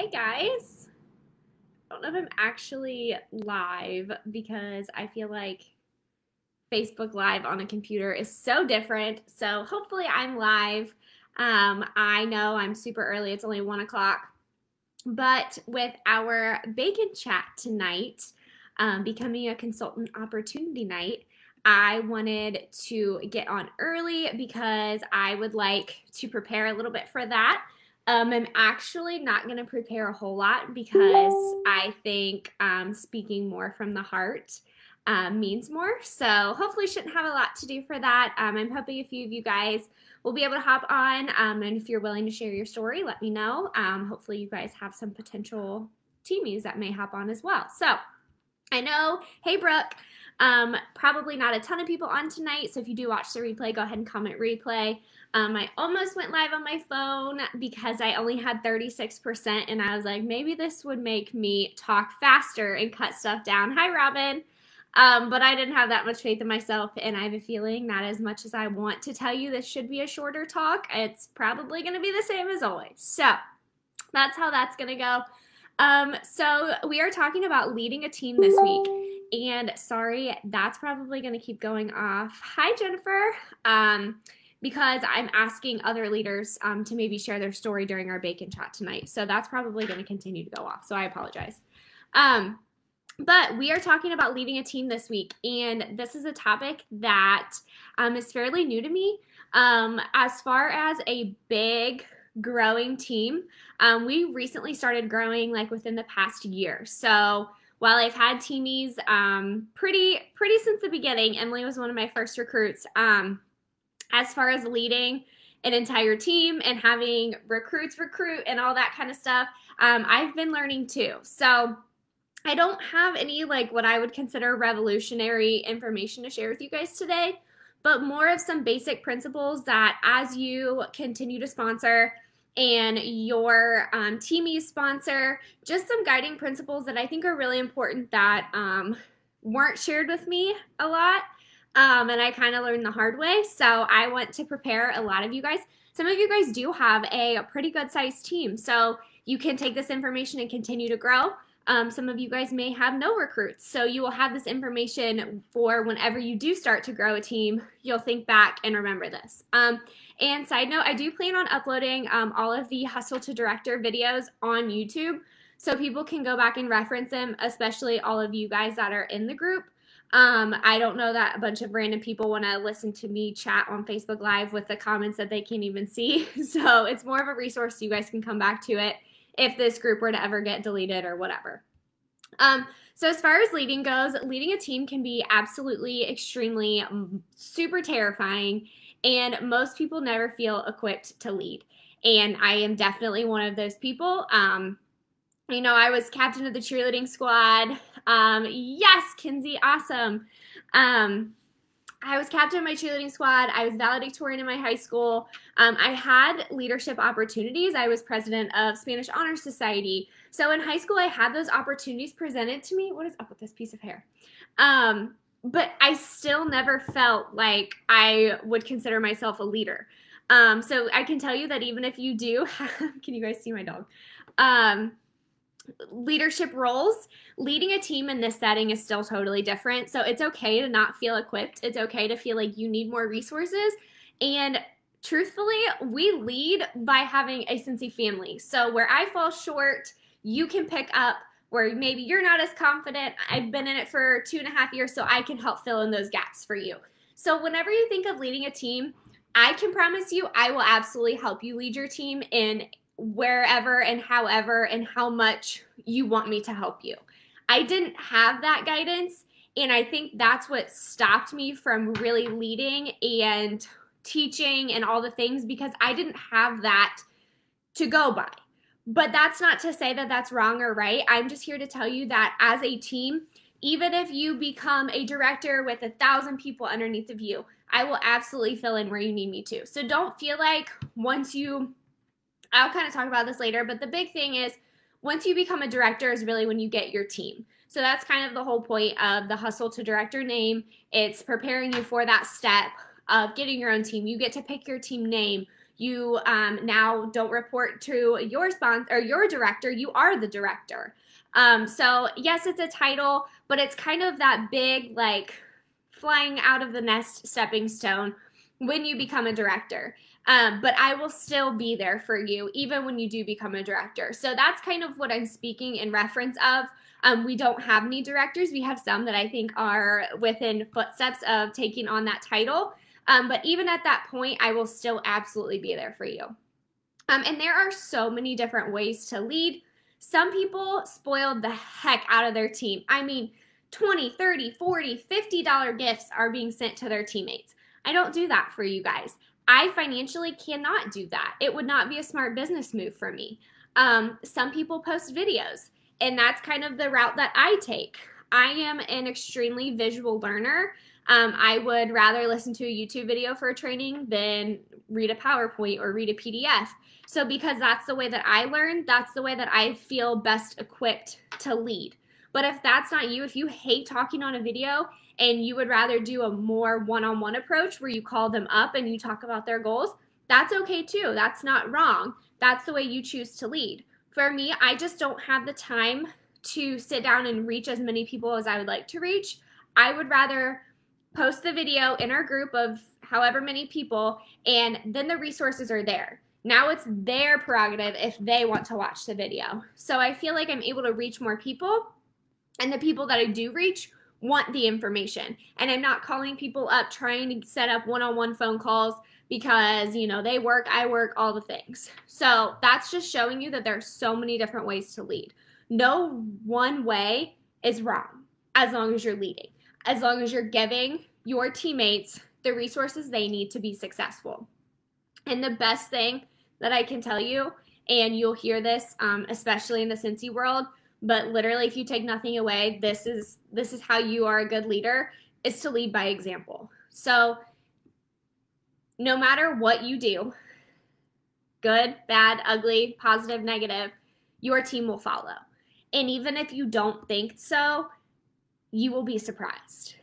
Hey guys, I don't know if I'm actually live because I feel like Facebook Live on a computer is so different. So hopefully I'm live. I know I'm super early, it's only 1 o'clock, but with our bacon chat tonight, becoming a consultant opportunity night, I wanted to get on early because I would like to prepare a little bit for that. I'm actually not going to prepare a whole lot because I think speaking more from the heart means more. So hopefully shouldn't have a lot to do for that. I'm hoping a few of you guys will be able to hop on. And if you're willing to share your story, let me know. Hopefully you guys have some potential teamies that may hop on as well. So I know, hey Brooke, probably not a ton of people on tonight, so if you do watch the replay, go ahead and comment replay. I almost went live on my phone because I only had 36%, and I was like, maybe this would make me talk faster and cut stuff down. Hi, Robin. But I didn't have that much faith in myself, and I have a feeling that as much as I want to tell you this should be a shorter talk, it's probably going to be the same as always. So that's how that's going to go. So we are talking about leading a team this week, and sorry, that's probably going to keep going off. Hi, Jennifer. Because I'm asking other leaders to maybe share their story during our bacon chat tonight. So that's probably going to continue to go off. So I apologize. But we are talking about leading a team this week, and this is a topic that is fairly new to me. As far as a big growing team, we recently started growing like within the past year. So while I've had teamies pretty since the beginning, Emily was one of my first recruits. As far as leading an entire team and having recruits recruit and all that kind of stuff, I've been learning too. So I don't have any like what I would consider revolutionary information to share with you guys today, but more of some basic principles that as you continue to sponsor and your teamies sponsor, just some guiding principles that I think are really important that weren't shared with me a lot. And I kind of learned the hard way. So I want to prepare a lot of you guys. Some of you guys do have a pretty good sized team. So you can take this information and continue to grow. Some of you guys may have no recruits. So you will have this information for whenever you do start to grow a team, you'll think back and remember this. And side note, I do plan on uploading all of the Hustle to Director videos on YouTube so people can go back and reference them, especially all of you guys that are in the group. I don't know that a bunch of random people want to listen to me chat on Facebook Live with the comments that they can't even see. So it's more of a resource so you guys can come back to it if this group were to ever get deleted or whatever. So as far as leading goes, leading a team can be absolutely extremely super terrifying, and most people never feel equipped to lead. And I am definitely one of those people. You know, I was captain of the cheerleading squad. Yes, Kinsey, awesome. I was captain of my cheerleading squad. I was valedictorian in my high school. I had leadership opportunities. I was president of Spanish Honor Society. So in high school, I had those opportunities presented to me. What is up with this piece of hair? But I still never felt like I would consider myself a leader. So I can tell you that even if you do have, can you guys see my dog? Leadership roles, leading a team in this setting is still totally different. So it's okay to not feel equipped. It's okay to feel like you need more resources. And truthfully, we lead by having a Cincy family. So where I fall short, you can pick up. Where maybe you're not as confident. I've been in it for 2.5 years, so I can help fill in those gaps for you. So whenever you think of leading a team, I can promise you I will absolutely help you lead your team in wherever and however and how much you want me to help you. I didn't have that guidance, and I think that's what stopped me from really leading and teaching and all the things, because I didn't have that to go by. But that's not to say that that's wrong or right. I'm just here to tell you that as a team, even if you become a director with 1,000 people underneath of you, I will absolutely fill in where you need me to. So don't feel like once you, I'll kind of talk about this later, but the big thing is once you become a director is really when you get your team. So that's kind of the whole point of the Hustle to Director name. It's preparing you for that step of getting your own team. You get to pick your team name. You now don't report to your sponsor or your director. You are the director. So yes, it's a title, but it's kind of that big, like, flying out of the nest stepping stone when you become a director. But I will still be there for you even when you do become a director. So that's kind of what I'm speaking in reference of. We don't have any directors. We have some that I think are within footsteps of taking on that title. But even at that point, I will still absolutely be there for you. And there are so many different ways to lead. Some people spoiled the heck out of their team. I mean, $20, $30, $40, $50 gifts are being sent to their teammates. I don't do that for you guys. I financially cannot do that. It would not be a smart business move for me. Some people post videos, and that's kind of the route that I take. I am an extremely visual learner. I would rather listen to a YouTube video for a training than read a PowerPoint or read a PDF. So because that's the way that I learn, that's the way that I feel best equipped to lead. But if that's not you, if you hate talking on a video and you would rather do a more one-on-one approach where you call them up and you talk about their goals, that's okay too. That's not wrong. That's the way you choose to lead. For me, I just don't have the time to sit down and reach as many people as I would like to reach. I would rather post the video in our group of however many people, and then the resources are there. Now it's their prerogative if they want to watch the video. So I feel like I'm able to reach more people, and the people that I do reach want the information. And I'm not calling people up trying to set up one-on-one phone calls because, you know, they work, I work, all the things. So that's just showing you that there's so many different ways to lead. No one way is wrong as long as you're leading, as long as you're giving your teammates the resources they need to be successful. And the best thing that I can tell you, and you'll hear this, especially in the Cincy world, but literally if you take nothing away, this is how you are a good leader, is to lead by example. So no matter what you do, good, bad, ugly, positive, negative, your team will follow. And even if you don't think so, you will be surprised.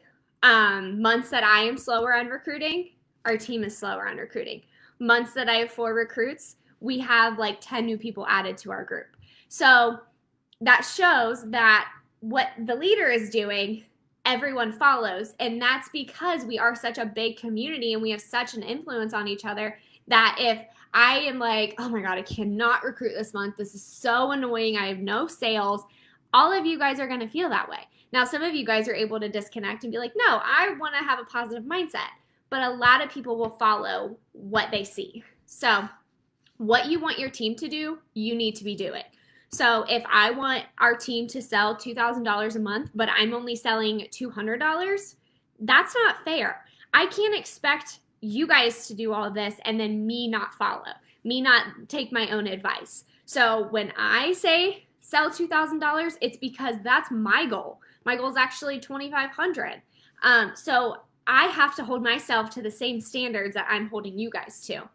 Months that I am slower on recruiting, our team is slower on recruiting. Months that I have 4 recruits, we have like 10 new people added to our group. So that shows that what the leader is doing, everyone follows. And that's because we are such a big community and we have such an influence on each other that if I am like, oh my God, I cannot recruit this month, this is so annoying, I have no sales, all of you guys are going to feel that way. Now, some of you guys are able to disconnect and be like, no, I want to have a positive mindset. But a lot of people will follow what they see. So what you want your team to do, you need to be doing. So if I want our team to sell $2,000 a month, but I'm only selling $200, that's not fair. I can't expect you guys to do all of this and then me not follow, me not take my own advice. So when I say sell $2,000, it's because that's my goal. My goal is actually $2,500. So I have to hold myself to the same standards that I'm holding you guys to.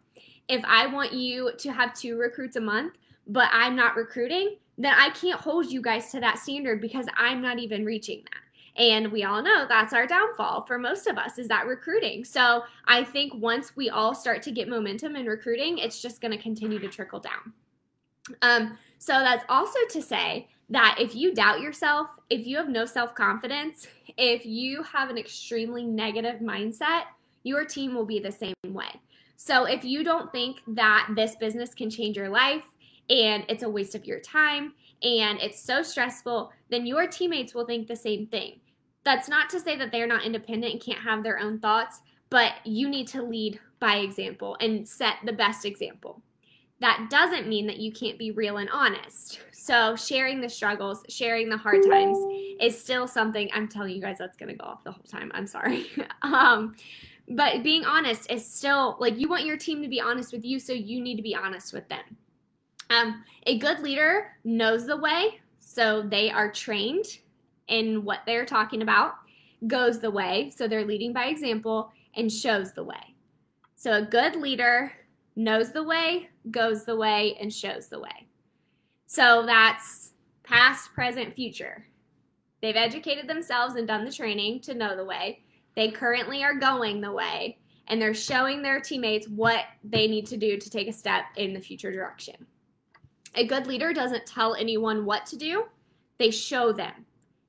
If I want you to have 2 recruits a month, but I'm not recruiting, then I can't hold you guys to that standard because I'm not even reaching that. And we all know that's our downfall for most of us, is that recruiting. So I think once we all start to get momentum in recruiting, it's just going to continue to trickle down. So that's also to say that if you doubt yourself, if you have no self-confidence, if you have an extremely negative mindset, your team will be the same way. So if you don't think that this business can change your life and it's a waste of your time and it's so stressful, then your teammates will think the same thing. That's not to say that they're not independent and can't have their own thoughts, but you need to lead by example and set the best example. That doesn't mean that you can't be real and honest. So sharing the struggles, sharing the hard times is still something, I'm telling you guys that's going to go off the whole time. I'm sorry. But being honest is still, like, you want your team to be honest with you, so you need to be honest with them. A good leader knows the way, so they are trained in what they're talking about, goes the way, so they're leading by example, and shows the way. So a good leader knows the way, goes the way, and shows the way. So that's past, present, future. They've educated themselves and done the training to know the way. They currently are going the way, and they're showing their teammates what they need to do to take a step in the future direction. A good leader doesn't tell anyone what to do. They show them,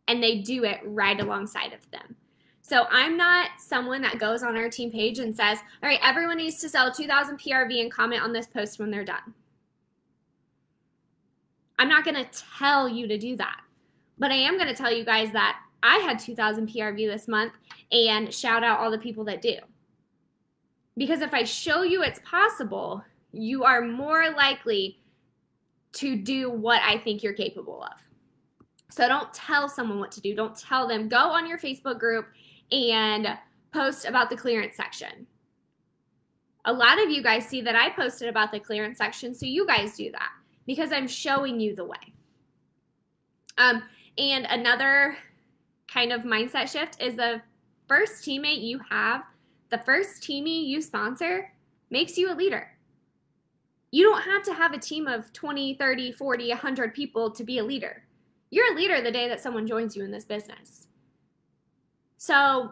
and they do it right alongside of them. So I'm not someone that goes on our team page and says, all right, everyone needs to sell 2,000 PRV and comment on this post when they're done. I'm not going to tell you to do that. But I am going to tell you guys that I had 2,000 PRV this month, and shout out all the people that do. Because if I show you it's possible, you are more likely to do what I think you're capable of. So don't tell someone what to do. Don't tell them. Go on your Facebook group and post about the clearance section. A lot of you guys see that I posted about the clearance section, so you guys do that because I'm showing you the way. And another kind of mindset shift is the first teammate you have, the first teammate you sponsor makes you a leader. You don't have to have a team of 20, 30, 40, 100 people to be a leader. You're a leader the day that someone joins you in this business. So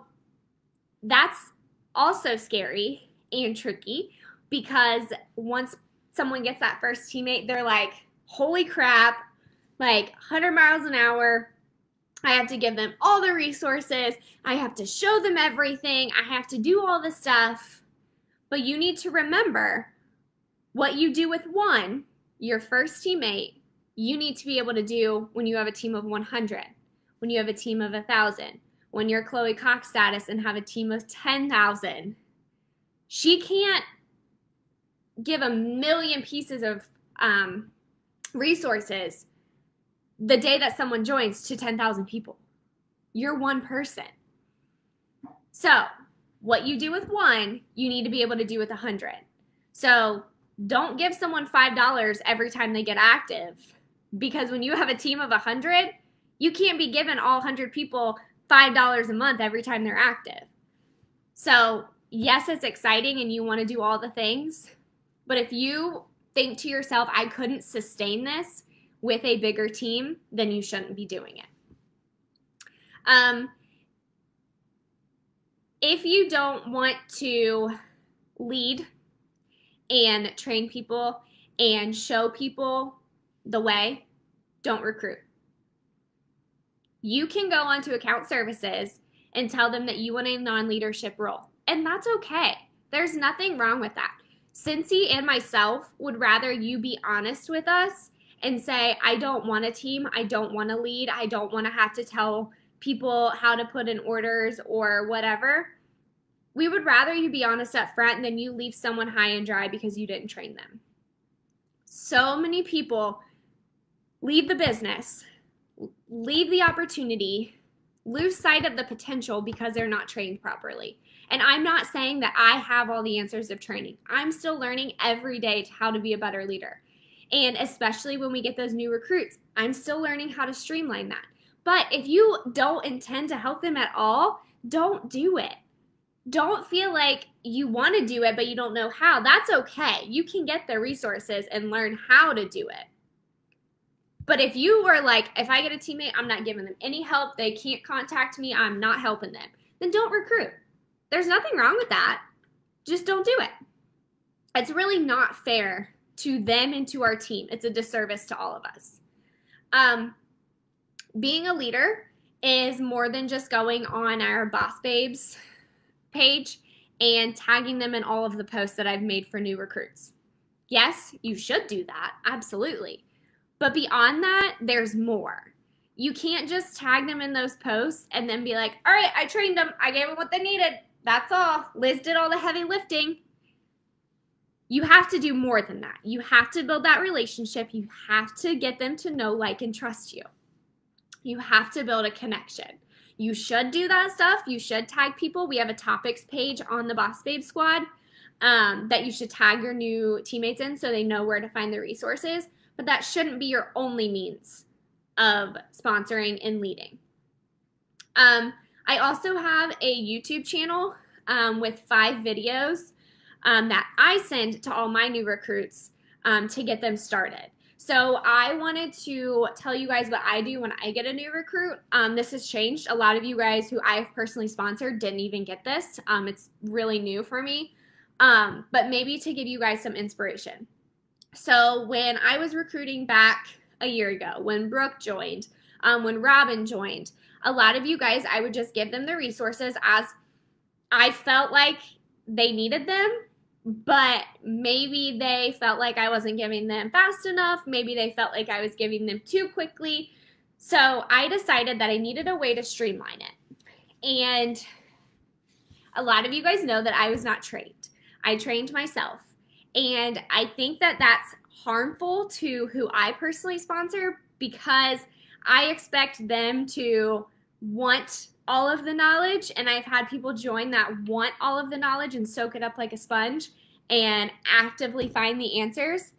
that's also scary and tricky because once someone gets that first teammate, they're like, holy crap, like 100 miles an hour. I have to give them all the resources. I have to show them everything. I have to do all the stuff. But you need to remember what you do with one, your first teammate, you need to be able to do when you have a team of 100, when you have a team of 1,000, when you're Chloe Cox status and have a team of 10,000. She can't give a million pieces of resources the day that someone joins to 10,000 people. You're one person. So what you do with one, you need to be able to do with 100. So don't give someone $5 every time they get active, because when you have a team of 100, you can't be giving all 100 people $5 a month every time they're active. So yes, it's exciting and you want to do all the things, but if you think to yourself, I couldn't sustain this with a bigger team, then you shouldn't be doing it. If you don't want to lead and train people and show people the way, don't recruit. You can go onto account services and tell them that you want a non-leadership role, and that's okay. There's nothing wrong with that. Cincy and myself would rather you be honest with us and say, I don't want a team, I don't want to lead, I don't want to have to tell people how to put in orders or whatever. We would rather you be honest up front than you leave someone high and dry because you didn't train them. So many people leave the business, leave the opportunity, lose sight of the potential because they're not trained properly. And I'm not saying that I have all the answers of training. I'm still learning every day how to be a better leader. And especially when we get those new recruits, I'm still learning how to streamline that. But if you don't intend to help them at all, don't do it. Don't feel like you want to do it, but you don't know how. That's okay. You can get the resources and learn how to do it. But if you were like, if I get a teammate, I'm not giving them any help, they can't contact me, I'm not helping them, then don't recruit. There's nothing wrong with that. Just don't do it. It's really not fair to them and to our team. It's a disservice to all of us. Being a leader is more than just going on our Boss Babes page and tagging them in all of the posts that I've made for new recruits. Yes, you should do that, absolutely. But beyond that, there's more. You can't just tag them in those posts and then be like, all right, I trained them, I gave them what they needed, that's all. Liz did all the heavy lifting. You have to do more than that. You have to build that relationship. You have to get them to know, like, and trust you. You have to build a connection. You should do that stuff. You should tag people. We have a topics page on the Boss Babe Squad that you should tag your new teammates in so they know where to find the resources. But that shouldn't be your only means of sponsoring and leading. I also have a YouTube channel with 5 videos that I send to all my new recruits to get them started. So I wanted to tell you guys what I do when I get a new recruit. This has changed. A lot of you guys who I've personally sponsored didn't even get this. It's really new for me, but maybe to give you guys some inspiration. So when I was recruiting back a year ago, when Brooke joined, when Robin joined, a lot of you guys, I would just give them the resources as I felt like they needed them, but maybe they felt like I wasn't giving them fast enough. Maybe they felt like I was giving them too quickly. So I decided that I needed a way to streamline it. And a lot of you guys know that I was not trained. I trained myself. And I think that that's harmful to who I personally sponsor because I expect them to want all of the knowledge, and I've had people join that want all of the knowledge and soak it up like a sponge and actively find the answers.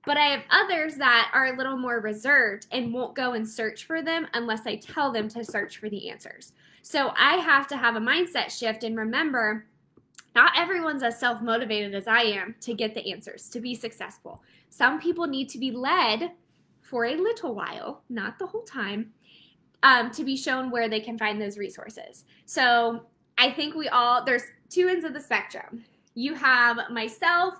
But I have others that are a little more reserved and won't go and search for them unless I tell them to search for the answers. So I have to have a mindset shift and remember, not everyone's as self-motivated as I am to get the answers, to be successful. Some people need to be led for a little while, not the whole time, to be shown where they can find those resources. So I think there's two ends of the spectrum. You have myself,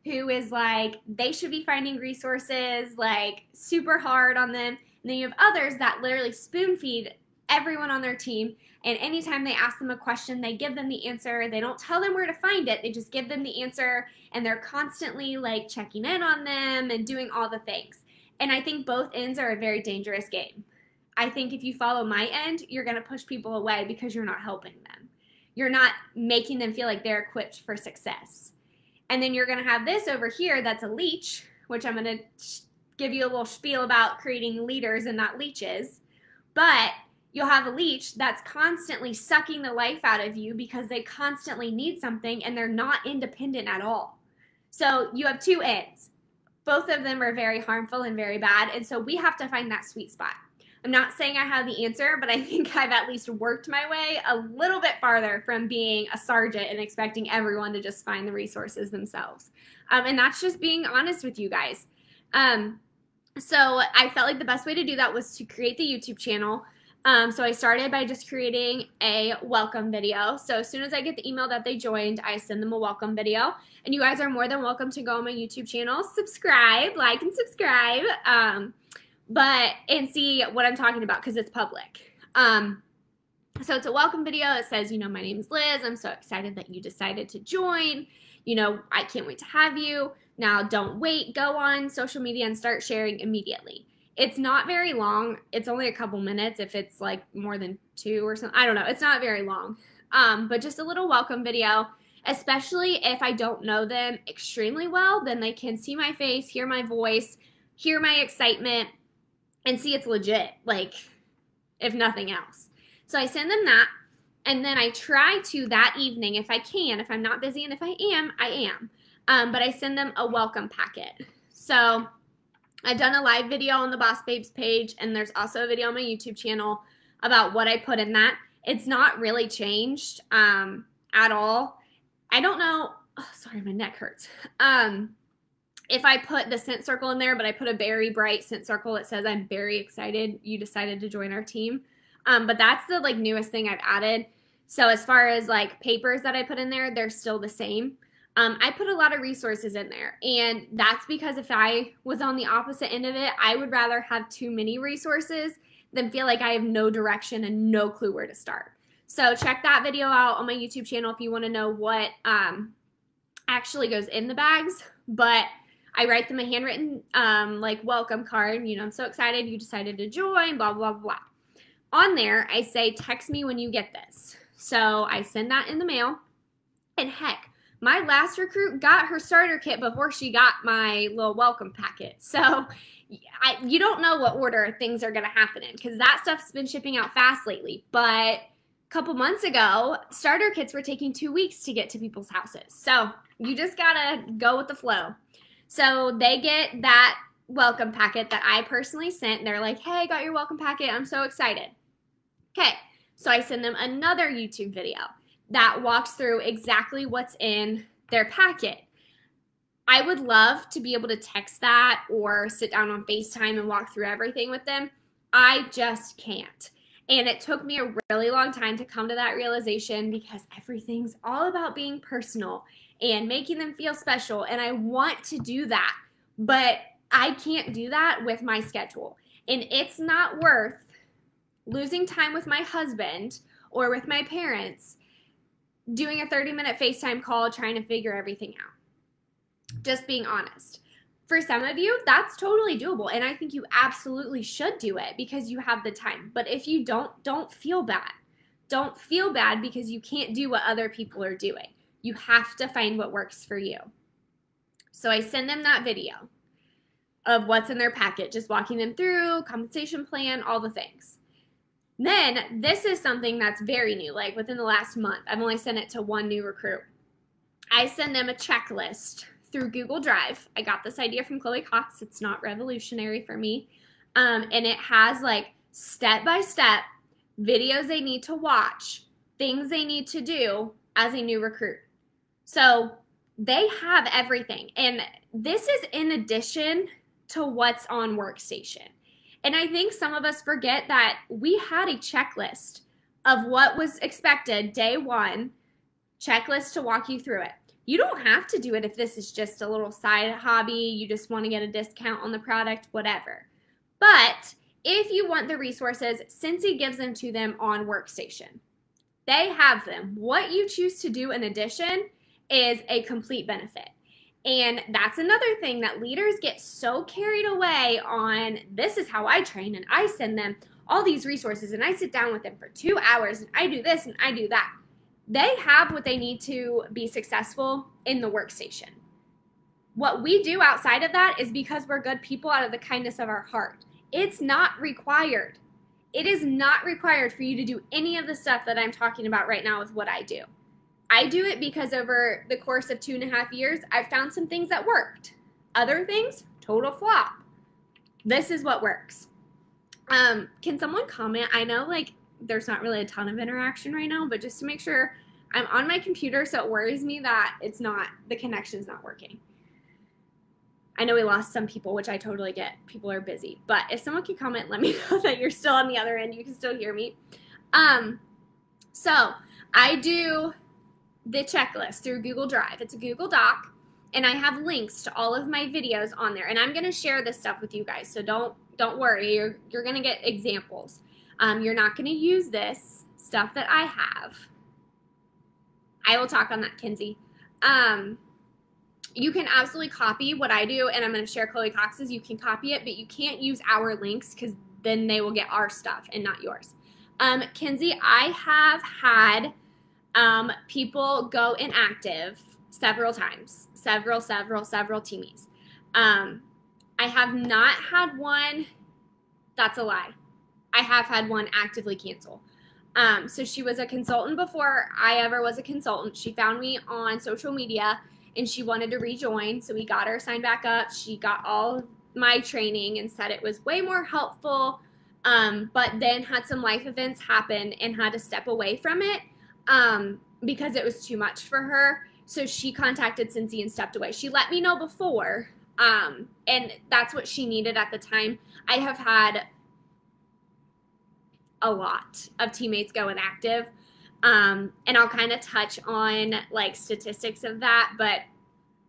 who is like, they should be finding resources, like super hard on them. And then you have others that literally spoon feed everyone on their team. And anytime they ask them a question, they give them the answer. They don't tell them where to find it. They just give them the answer. And they're constantly like checking in on them and doing all the things. And I think both ends are a very dangerous game. I think if you follow my end, you're going to push people away because you're not helping them. You're not making them feel like they're equipped for success. And then you're going to have this over here that's a leech, which I'm going to give you a little spiel about creating leaders and not leeches. But you'll have a leech that's constantly sucking the life out of you because they constantly need something and they're not independent at all. So you have two ends. Both of them are very harmful and very bad. And so we have to find that sweet spot. I'm not saying I have the answer, but I think I've at least worked my way a little bit farther from being a sergeant and expecting everyone to just find the resources themselves. And that's just being honest with you guys. So I felt like the best way to do that was to create the YouTube channel. So I started by just creating a welcome video. So as soon as I get the email that they joined, I send them a welcome video. And you guys are more than welcome to go on my YouTube channel, subscribe, like and subscribe. And see what I'm talking about because it's public. So it's a welcome video. It says, my name is Liz. I'm so excited that you decided to join. I can't wait to have you. Now don't wait. Go on social media and start sharing immediately. It's not very long. It's only a couple minutes if it's like more than 2 or something. I don't know. It's not very long. But just a little welcome video, especially if I don't know them extremely well, then they can see my face, hear my voice, hear my excitement, and see it's legit, like, if nothing else. So I send them that, and then I try to that evening, if I can, if I'm not busy, and if I am, I am. But I send them a welcome packet. So I've done a live video on the Boss Babes page, and there's also a video on my YouTube channel about what I put in that. It's not really changed at all. I don't know. Oh, sorry, my neck hurts. If I put the scent circle in there, but I put a very bright scent circle, it says, I'm very excited you decided to join our team. But that's the newest thing I've added. So as far as papers that I put in there, they're still the same. I put a lot of resources in there, and that's because if I was on the opposite end of it, I would rather have too many resources than feel like I have no direction and no clue where to start. So check that video out on my YouTube channel if you want to know what actually goes in the bags. But I write them a handwritten welcome card. I'm so excited you decided to join, blah, blah, blah. On there, I say, text me when you get this. So I send that in the mail. And heck, my last recruit got her starter kit before she got my little welcome packet. So you don't know what order things are going to happen in because that stuff's been shipping out fast lately. But a couple months ago, starter kits were taking 2 weeks to get to people's houses. So you just got to go with the flow. So they get that welcome packet that I personally sent. They're like, hey, got your welcome packet. I'm so excited. Okay, so I send them another YouTube video that walks through exactly what's in their packet. I would love to be able to text that or sit down on FaceTime and walk through everything with them. I just can't. And it took me a really long time to come to that realization because everything's all about being personal and making them feel special. And I want to do that, but I can't do that with my schedule. And it's not worth losing time with my husband or with my parents doing a 30-minute FaceTime call trying to figure everything out. Just being honest. For some of you, that's totally doable, and I think you absolutely should do it because you have the time. But if you don't feel bad. Don't feel bad because you can't do what other people are doing. You have to find what works for you. So I send them that video of what's in their packet, just walking them through, compensation plan, all the things. Then this is something that's very new, like within the last month. I've only sent it to one new recruit. I send them a checklist through Google Drive. I got this idea from Chloe Cox. It's not revolutionary for me. And it has like step-by-step videos they need to watch, things they need to do as a new recruit. So they have everything. And this is in addition to what's on Workstation. And I think some of us forget that we had a checklist of what was expected day one, checklist to walk you through it. You don't have to do it if this is just a little side hobby, you just want to get a discount on the product, whatever. But if you want the resources, Cincy gives them to them on Workstation. They have them. What you choose to do in addition is a complete benefit. And that's another thing that leaders get so carried away on. This is how I train, and I send them all these resources, and I sit down with them for 2 hours, and I do this and I do that. They have what they need to be successful in the Workstation. What we do outside of that is because we're good people out of the kindness of our heart. It's not required. It is not required for you to do any of the stuff that I'm talking about right now with what I do. I do it because over the course of 2.5 years, I've found some things that worked. Other things, total flop. This is what works. Can someone comment? I know like there's not really a ton of interaction right now, but just to make sure, I'm on my computer, so it worries me that the connection's not working. I know we lost some people, which I totally get. People are busy. But if someone can comment, let me know that you're still on the other end. You can still hear me. So I do the checklist through Google Drive. It's a Google Doc, and I have links to all of my videos on there. And I'm going to share this stuff with you guys, so don't worry. You're going to get examples. You're not going to use this stuff that I have. I will talk on that, Kinsey. You can absolutely copy what I do, and I'm going to share Chloe Cox's. You can copy it, but you can't use our links because then they will get our stuff and not yours. Kinsey, I have had people go inactive several times, several teamies. I have not had one, that's a lie. I have had one actively cancel. So she was a consultant before I ever was a consultant. She found me on social media and she wanted to rejoin. So we got her signed back up. She got all my training and said it was way more helpful. But then had some life events happen and had to step away from it because it was too much for her. So she contacted Cincy and stepped away. She let me know before, and that's what she needed at the time. I have had a lot of teammates go inactive, and I'll kind of touch on like statistics of that, but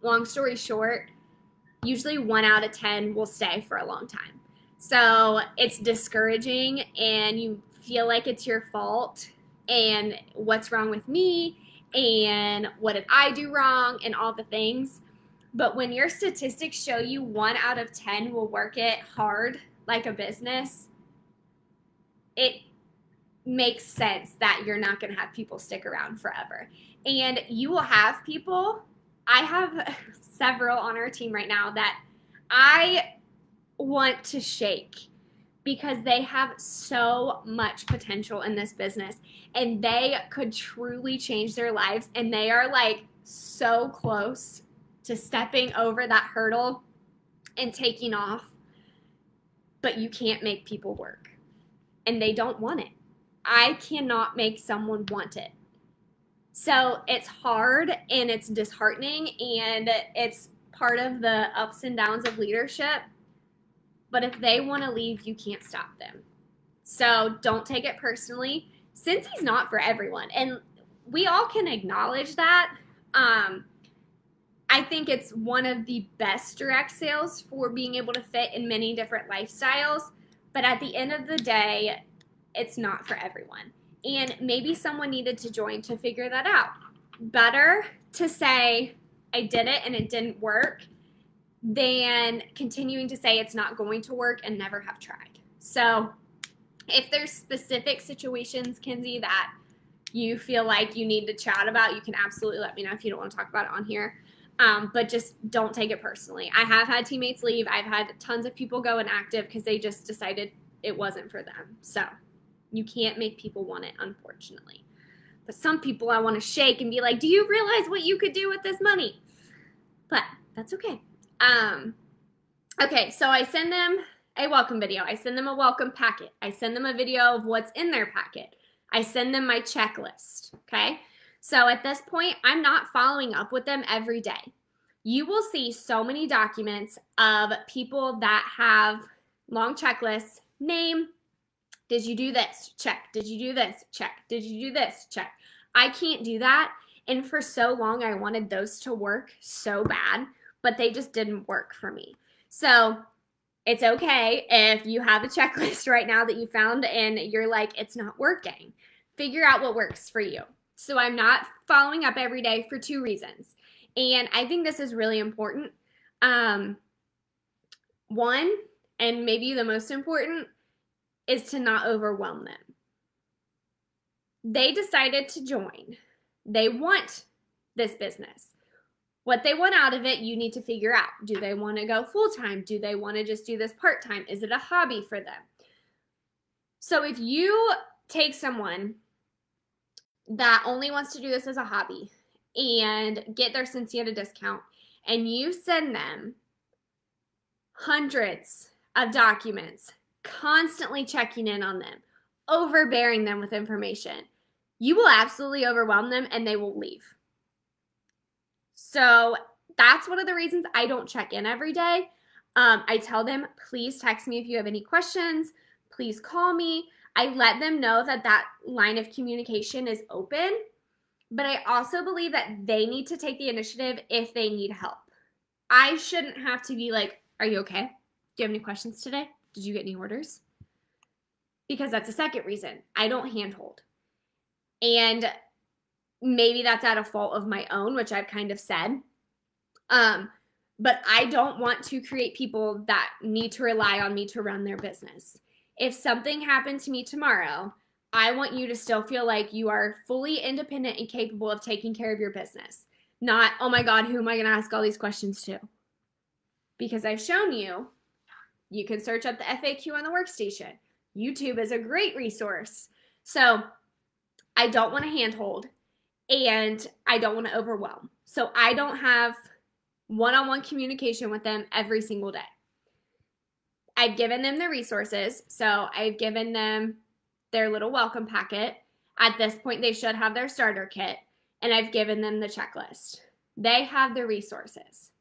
long story short, usually 1 out of 10 will stay for a long time. So it's discouraging and you feel like it's your fault and what's wrong with me and what did I do wrong and all the things. But when your statistics show you 1 out of 10 will work it hard like a business, it makes sense that you're not going to have people stick around forever. And you will have people, I have several on our team right now that I want to shake because they have so much potential in this business and they could truly change their lives, and they are like so close to stepping over that hurdle and taking off, but you can't make people work and they don't want it. I cannot make someone want it. So it's hard and it's disheartening, and it's part of the ups and downs of leadership, but if they want to leave, you can't stop them. So don't take it personally. Cincy's not for everyone, and we all can acknowledge that. I think it's one of the best direct sales for being able to fit in many different lifestyles, but at the end of the day, it's not for everyone. And maybe someone needed to join to figure that out. Better to say, I did it and it didn't work, than continuing to say it's not going to work and never have tried. So if there's specific situations, Kinsey, that you feel like you need to chat about, you can absolutely let me know if you don't want to talk about it on here. But just don't take it personally. I have had teammates leave. I've had tons of people go inactive because they just decided it wasn't for them. So you can't make people want it, unfortunately. But some people I want to shake and be like, do you realize what you could do with this money? But that's okay. Okay, so I send them a welcome video. I send them a welcome packet. I send them a video of what's in their packet. I send them my checklist, okay? So at this point, I'm not following up with them every day. You will see so many documents of people that have long checklists. Name, did you do this? Check. Did you do this? Check. Did you do this? Check. I can't do that. And for so long, I wanted those to work so bad, but they just didn't work for me. So it's okay if you have a checklist right now that you found and you're like, it's not working. Figure out what works for you. So I'm not following up every day for 2 reasons. And I think this is really important. One, and maybe the most important, is to not overwhelm them. They decided to join. They want this business. What they want out of it, you need to figure out. Do they want to go full-time? Do they want to just do this part-time? Is it a hobby for them? So if you take someone that only wants to do this as a hobby and get their Cincy at a discount, and you send them hundreds of documents, constantly checking in on them, overbearing them with information, you will absolutely overwhelm them and they will leave. So that's one of the reasons I don't check in every day. I tell them, please text me if you have any questions. Please call me. I let them know that that line of communication is open, but I also believe that they need to take the initiative if they need help. I shouldn't have to be like, are you okay? Do you have any questions today? Did you get any orders? Because that's a second reason. I don't handhold. And maybe that's out of fault of my own, which I've kind of said. But I don't want to create people that need to rely on me to run their business. If something happened to me tomorrow, I want you to still feel like you are fully independent and capable of taking care of your business. Not, oh my God, who am I going to ask all these questions to? Because I've shown you, you can search up the FAQ on the workstation. YouTube is a great resource. So I don't want to handhold and I don't want to overwhelm. So I don't have one-on-one communication with them every single day. I've given them the resources. So I've given them their little welcome packet. At this point, they should have their starter kit. And I've given them the checklist. They have the resources.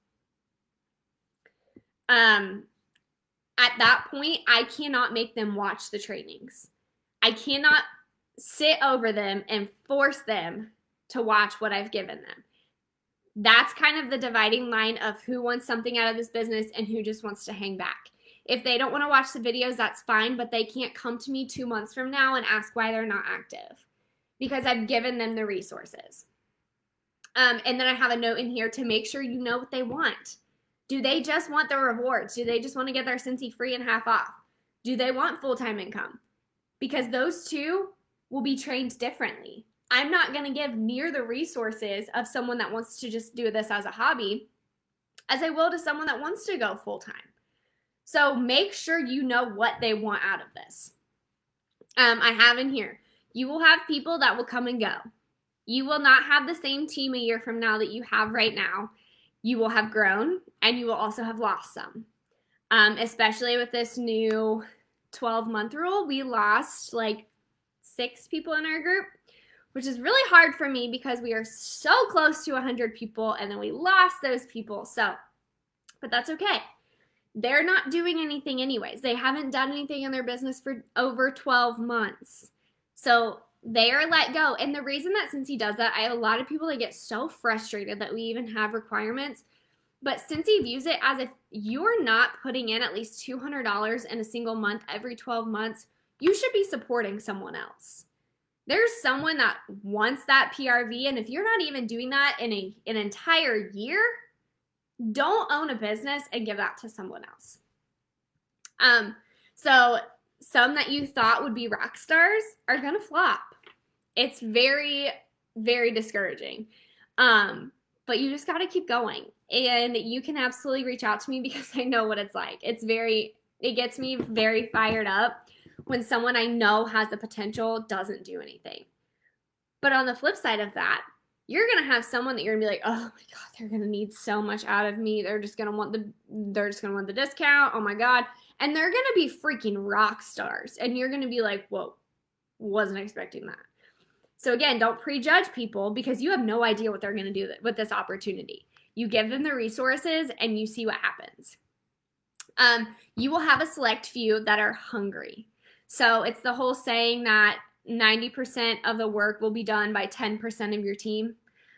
At that point, I cannot make them watch the trainings. I cannot sit over them and force them to watch what I've given them. That's kind of the dividing line of who wants something out of this business and who just wants to hang back. If they don't want to watch the videos, that's fine, but they can't come to me 2 months from now and ask why they're not active because I've given them the resources. And then I have a note in here to make sure you know what they want. Do they just want the rewards? Do they just want to get their Cincy free and half off? Do they want full-time income? Because those two will be trained differently. I'm not going to give near the resources of someone that wants to just do this as a hobby as I will to someone that wants to go full-time. So make sure you know what they want out of this. I have in here, you will have people that will come and go. You will not have the same team a year from now that you have right now. You will have grown and you will also have lost some. Especially with this new 12-month rule, we lost like 6 people in our group, which is really hard for me because we are so close to 100 people and then we lost those people. So but that's okay. They're not doing anything anyways. They haven't done anything in their business for over 12 months. So they are let go. And the reason that Cincy does that, I have a lot of people that get so frustrated that we even have requirements. But Cincy views it as if you're not putting in at least $200 in a single month every 12 months, you should be supporting someone else. There's someone that wants that PRV, and if you're not even doing that in an entire year, don't own a business and give that to someone else. So some that you thought would be rock stars are going to flop. It's very, very discouraging. But you just got to keep going. And you can absolutely reach out to me because I know what it's like. It gets me very fired up when someone I know has the potential doesn't do anything. But on the flip side of that, you're going to have someone that you're going to be like, oh my God, they're going to need so much out of me. They're just going to want the discount. Oh my God. And they're going to be freaking rock stars. And you're going to be like, whoa, wasn't expecting that. So again, don't prejudge people because you have no idea what they're going to do with this opportunity. You give them the resources and you see what happens. You will have a select few that are hungry. So it's the whole saying that 90% of the work will be done by 10% of your team.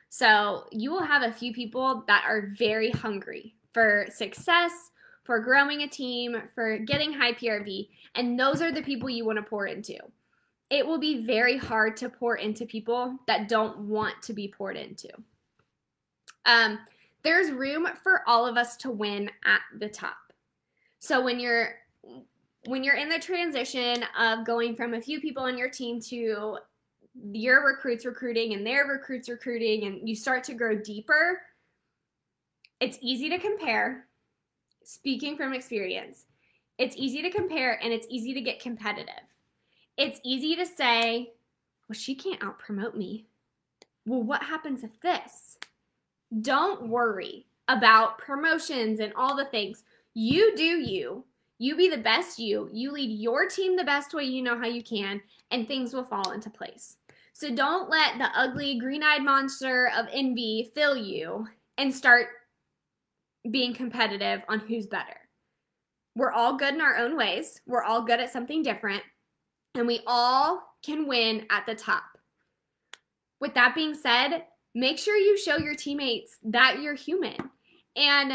So you will have a few people that are very hungry for success, for growing a team, for getting high PRV, and those are the people you want to pour into. It will be very hard to pour into people that don't want to be poured into. There's room for all of us to win at the top. So when you're in the transition of going from a few people on your team to your recruits recruiting and their recruits recruiting, and you start to grow deeper, it's easy to compare. Speaking from experience, it's easy to compare and it's easy to get competitive. It's easy to say, well, she can't out-promote me. Well, what happens if this? Don't worry about promotions and all the things. You do you. You be the best you. You lead your team the best way you know how you can, and things will fall into place. So don't let the ugly green-eyed monster of envy fill you and start being competitive on who's better. We're all good in our own ways. We're all good at something different. And we all can win at the top. With that being said, make sure you show your teammates that you're human. And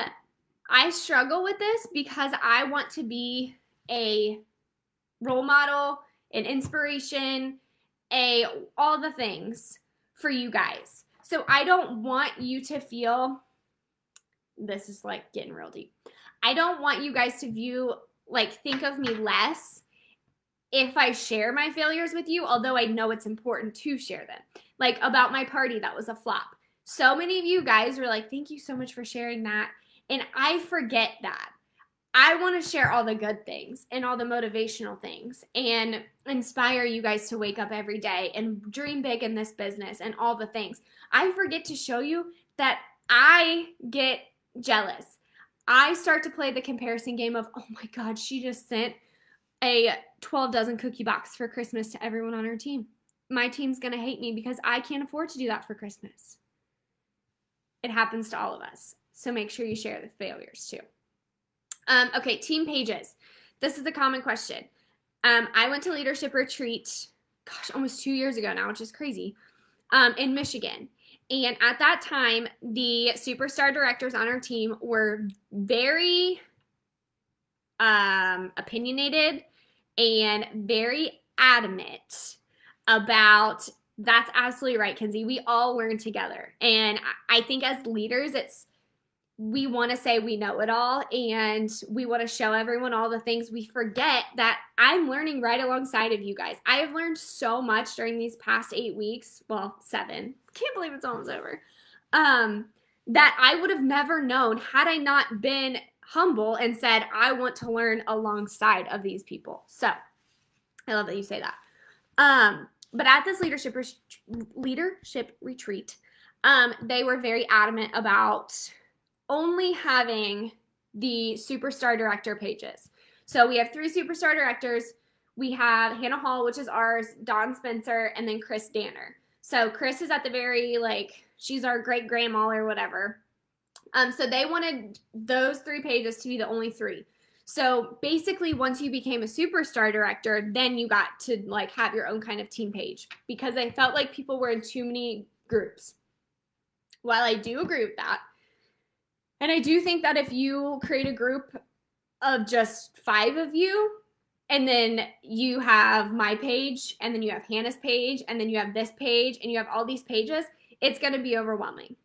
I struggle with this because I want to be a role model, an inspiration, all the things for you guys. So I don't want you to feel, this is like getting real deep. I don't want you guys to think of me less if I share my failures with you, although I know it's important to share them. Like about my party, that was a flop. So many of you guys were like, thank you so much for sharing that. And I forget that. I want to share all the good things and all the motivational things and inspire you guys to wake up every day and dream big in this business and all the things. I forget to show you that I get jealous. I start to play the comparison game of, oh my God, she just sent a 12 dozen cookie box for Christmas to everyone on her team. My team's going to hate me because I can't afford to do that for Christmas. It happens to all of us. So make sure you share the failures too. Okay, team pages. This is a common question. I went to leadership retreat, almost 2 years ago now, which is crazy, in Michigan. And at that time, the superstar directors on our team were very opinionated and very adamant about, that's absolutely right, Kenzie. We all learn together. And I think as leaders, we want to say we know it all and we want to show everyone all the things. We forget that I'm learning right alongside of you guys. I have learned so much during these past 8 weeks. Well, 7. Can't believe it's almost over. That I would have never known had I not been humble and said, I want to learn alongside of these people. So I love that you say that. But at this leadership retreat, they were very adamant about only having the superstar director pages. So we have 3 superstar directors. We have Hannah Hall, which is ours, Dawn Spencer, and then Chris Danner. So Chris is at the very, she's our great grandma or whatever. So they wanted those 3 pages to be the only 3. So basically, once you became a superstar director, then you got to like have your own kind of team page, because I felt like people were in too many groups. While I do agree with that, and I do think that if you create a group of just 5 of you, and then you have my page, and then you have Hannah's page, and then you have this page, and you have all these pages, it's going to be overwhelming.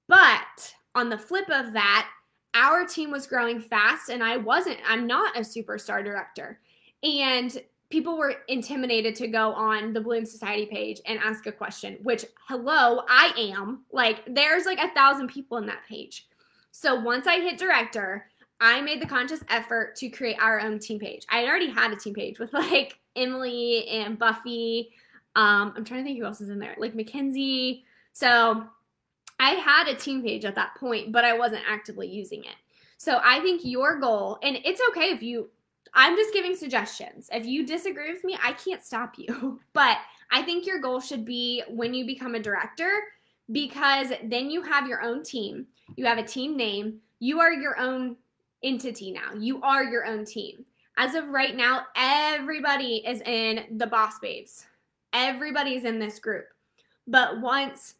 But on the flip of that, our team was growing fast, and I'm not a superstar director. And people were intimidated to go on the Bloom Society page and ask a question, which, hello, I am. Like, there's like 1,000 people in that page. So once I hit director, I made the conscious effort to create our own team page. I had already had a team page with like Emily and Buffy. I'm trying to think who else is in there, like Mackenzie. So I had a team page at that point, but I wasn't actively using it. So I think your goal, and it's okay if I'm just giving suggestions. If you disagree with me, I can't stop you. But I think your goal should be when you become a director, because then you have your own team. You have a team name. You are your own entity now. You are your own team. As of right now, everybody is in the Boss Babes. Everybody's in this group. But once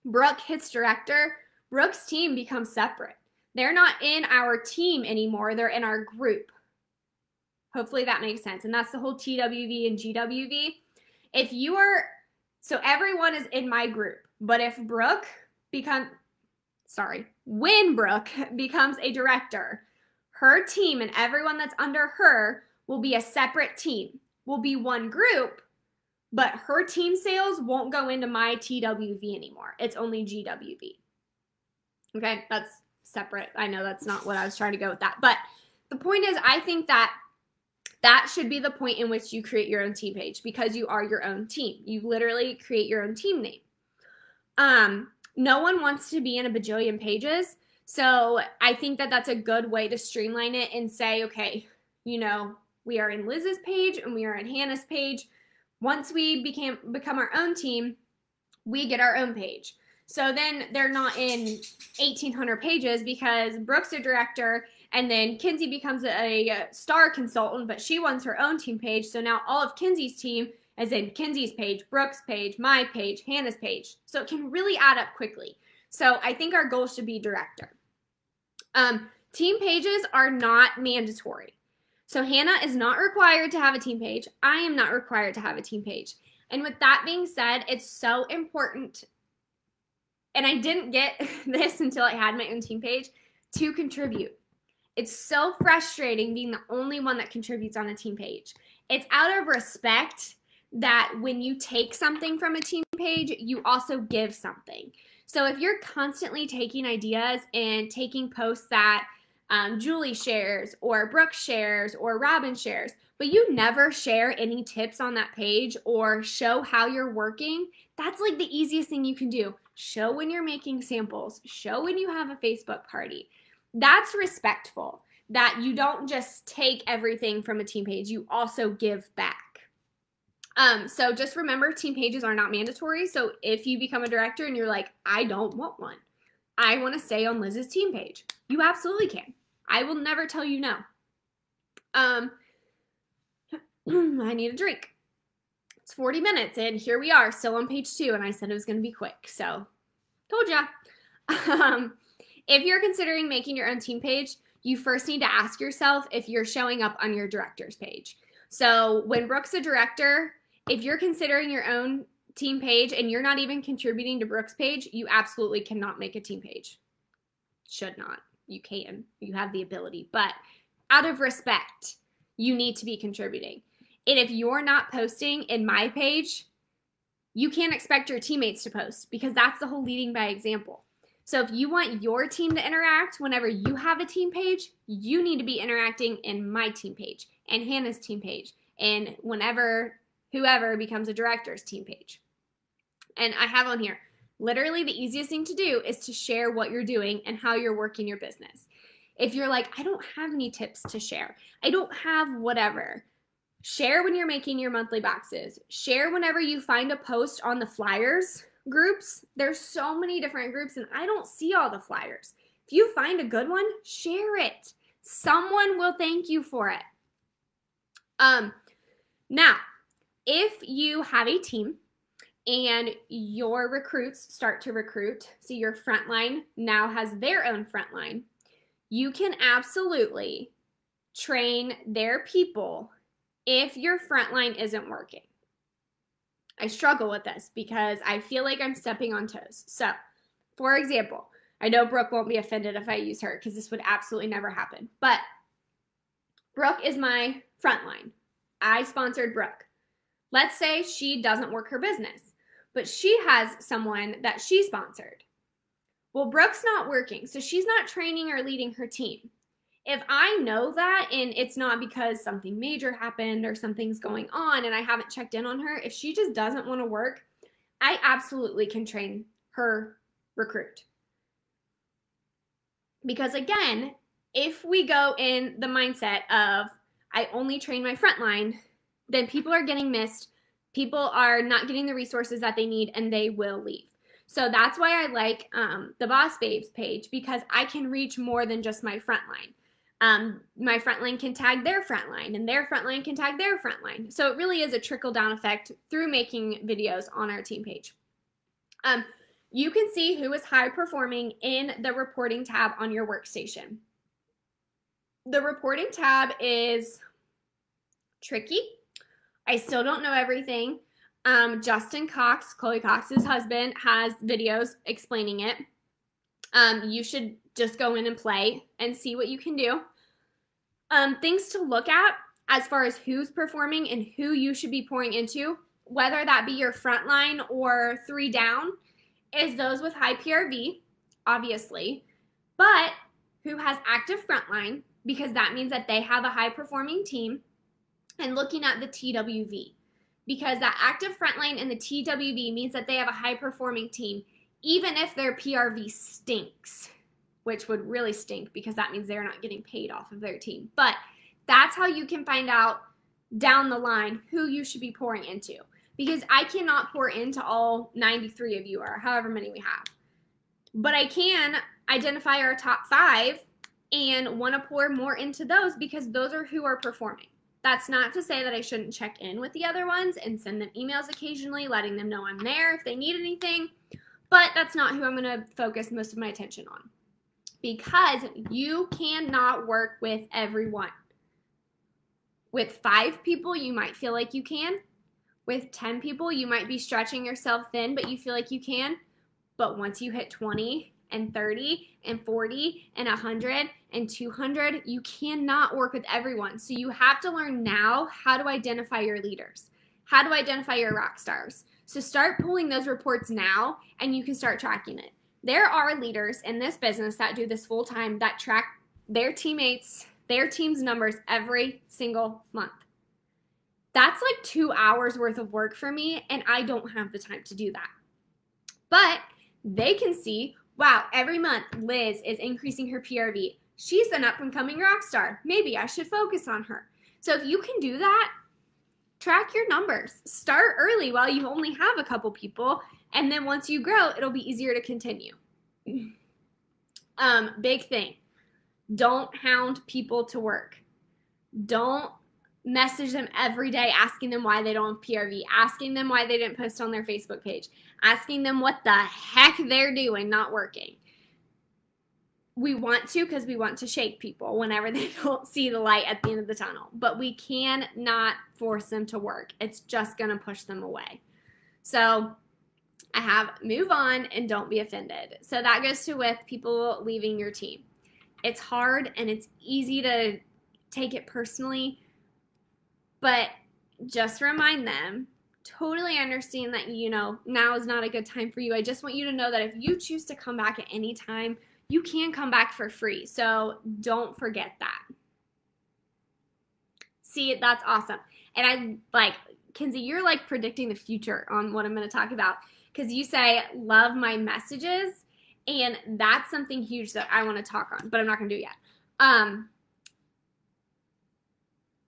Brooke hits director, Brooke's team becomes separate. They're not in our team anymore. They're in our group. Hopefully that makes sense. And that's the whole TWV and GWV. So everyone is in my group. But if when Brooke becomes a director, her team and everyone that's under her will be a separate team. Will be one group, but her team sales won't go into my TWV anymore. It's only GWV. Okay, that's separate. I know that's not what I was trying to go with that. But the point is, I think that should be the point in which you create your own team page, because you are your own team. You literally create your own team name. No one wants to be in a bajillion pages. So I think that that's a good way to streamline it and say, okay, we are in Liz's page and we are in Hannah's page. Once we become our own team, we get our own page. So then they're not in 1,800 pages, because Brooke's a director, and then Kinsey becomes a star consultant, but she wants her own team page. So now all of Kinsey's team is in Kinsey's page, Brooke's page, my page, Hannah's page. So it can really add up quickly. So I think our goal should be director. Team pages are not mandatory. So Hannah is not required to have a team page. I am not required to have a team page. And with that being said, it's so important, and I didn't get this until I had my own team page, to contribute. It's so frustrating being the only one that contributes on a team page. It's out of respect that when you take something from a team page, you also give something. So if you're constantly taking ideas and taking posts that Julie shares or Brooke shares or Robin shares, but you never share any tips on that page or show how you're working, that's like the easiest thing you can do. Show when you're making samples. Show when you have a Facebook party. That's respectful, that you don't just take everything from a team page, you also give back. So just remember, team pages are not mandatory. So if you become a director and you're like, I don't want one, I want to stay on Liz's team page, you absolutely can. I will never tell you no. I need a drink. It's 40 minutes and here we are, still on page 2, and I said it was going to be quick, so told ya. If you're considering making your own team page, you first need to ask yourself if you're showing up on your director's page. So when Brooke's a director, if you're considering your own team page and you're not even contributing to Brooke's page, you absolutely cannot make a team page. Should not. You can. You have the ability. But out of respect, you need to be contributing. And if you're not posting in my page, you can't expect your teammates to post, because that's the whole leading by example. So if you want your team to interact whenever you have a team page, you need to be interacting in my team page and Hannah's team page and whoever becomes a director's team page. And I have on here, literally the easiest thing to do is to share what you're doing and how you're working your business. If you're like, I don't have any tips to share, I don't have whatever, share when you're making your monthly boxes. Share whenever you find a post on the flyers, groups. There's so many different groups and I don't see all the flyers. If you find a good one, share it. Someone will thank you for it. Now, if you have a team and your recruits start to recruit, so your frontline now has their own frontline, you can absolutely train their people if your frontline isn't working. I struggle with this because I feel like I'm stepping on toes. So, for example, I know Brooke won't be offended if I use her because this would absolutely never happen. But Brooke is my frontline. I sponsored Brooke. Let's say she doesn't work her business, but she has someone that she sponsored. Well, Brooke's not working, so she's not training or leading her team. If I know that and it's not because something major happened or something's going on and I haven't checked in on her, if she just doesn't want to work, I absolutely can train her recruit. Because again, if we go in the mindset of I only train my frontline, then people are getting missed, people are not getting the resources that they need, and they will leave. So that's why I like the Boss Babes page, because I can reach more than just my frontline. My frontline can tag their frontline, and their frontline can tag their frontline. So it really is a trickle-down effect through making videos on our team page. You can see who is high performing in the reporting tab on your workstation. The reporting tab is tricky. I still don't know everything. Justin Cox, Chloe Cox's husband, has videos explaining it. You should just go in and play and see what you can do. Things to look at as far as who's performing and who you should be pouring into, whether that be your frontline or 3 down, is those with high PRV, obviously, but who has active frontline, because that means that they have a high performing team, and looking at the TWV, because that active frontline and the TWV means that they have a high performing team, even if their PRV stinks, which would really stink because that means they're not getting paid off of their team. But that's how you can find out down the line who you should be pouring into, because I cannot pour into all 93 of you or however many we have. But I can identify our top 5 and want to pour more into those because those are who are performing. That's not to say that I shouldn't check in with the other ones and send them emails occasionally, letting them know I'm there if they need anything, but that's not who I'm going to focus most of my attention on, because you cannot work with everyone. With 5 people, you might feel like you can. With 10 people, you might be stretching yourself thin, but you feel like you can. But once you hit 20 and 30 and 40 and 100 and 200, you cannot work with everyone. So you have to learn now how to identify your leaders, how to identify your rock stars. So start pulling those reports now and you can start tracking it. There are leaders in this business that do this full time that track their teammates, their team's numbers every single month. That's like 2 hours worth of work for me, and I don't have the time to do that. But they can see, wow, every month Liz is increasing her PRV. She's an up-and-coming rock star. Maybe I should focus on her. So if you can do that, track your numbers. Start early while you only have a couple people, and then once you grow, it'll be easier to continue. Big thing. Don't hound people to work. Don't message them every day asking them why they don't have PRV, asking them why they didn't post on their Facebook page, asking them what the heck they're doing not working. We want to, because we want to shake people whenever they don't see the light at the end of the tunnel, but we cannot force them to work. It's just going to push them away. So I have move on and don't be offended. So that goes to with people leaving your team. It's hard and it's easy to take it personally, but just remind them, totally understand that, now is not a good time for you. I just want you to know that if you choose to come back at any time, you can come back for free. So don't forget that. See, that's awesome. And Kinsey, you're like predicting the future on what I'm going to talk about, because you say, love my messages. And that's something huge that I want to talk on, but I'm not going to do it yet.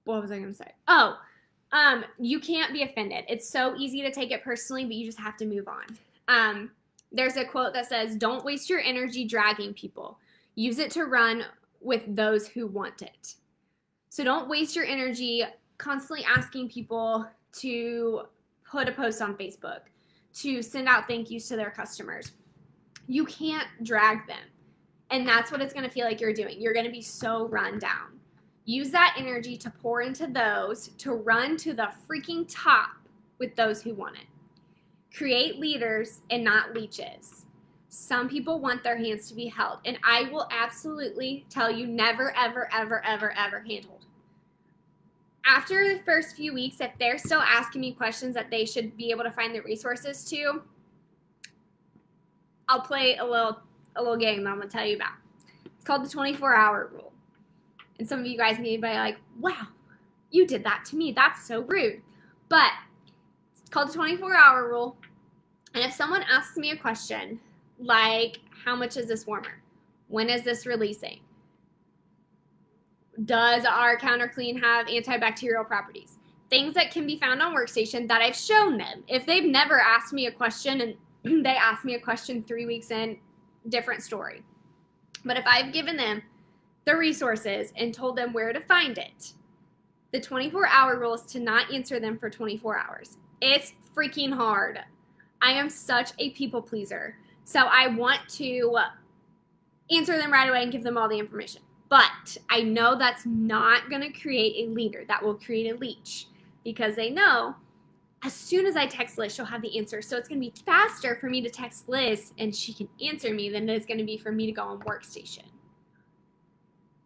What was I going to say? You can't be offended. It's so easy to take it personally, but you just have to move on. There's a quote that says, "Don't waste your energy dragging people. Use it to run with those who want it." So don't waste your energy constantly asking people to put a post on Facebook, to send out thank yous to their customers. You can't drag them. And that's what it's going to feel like you're doing. You're going to be so run down. Use that energy to pour into those, to run to the freaking top with those who want it. Create leaders and not leeches. Some people want their hands to be held, and I will absolutely tell you, never, ever, ever, ever, ever handhold. After the first few weeks, if they're still asking me questions that they should be able to find the resources to, I'll play a little game that I'm going to tell you about. It's called the 24-hour rule. And some of you guys may be like, wow, you did that to me. That's so rude. But it's called the 24-hour rule. And if someone asks me a question like, how much is this warmer? When is this releasing? Does our counter clean have antibacterial properties? Things that can be found on Workstation that I've shown them. If they've never asked me a question and they ask me a question 3 weeks in, different story. But if I've given them the resources and told them where to find it, the 24-hour rule is to not answer them for 24 hours. It's freaking hard. I am such a people pleaser. So I want to answer them right away and give them all the information. But I know that's not going to create a leader. That will create a leech, because they know as soon as I text Liz, she'll have the answer. So it's going to be faster for me to text Liz and she can answer me than it is going to be for me to go on Workstation.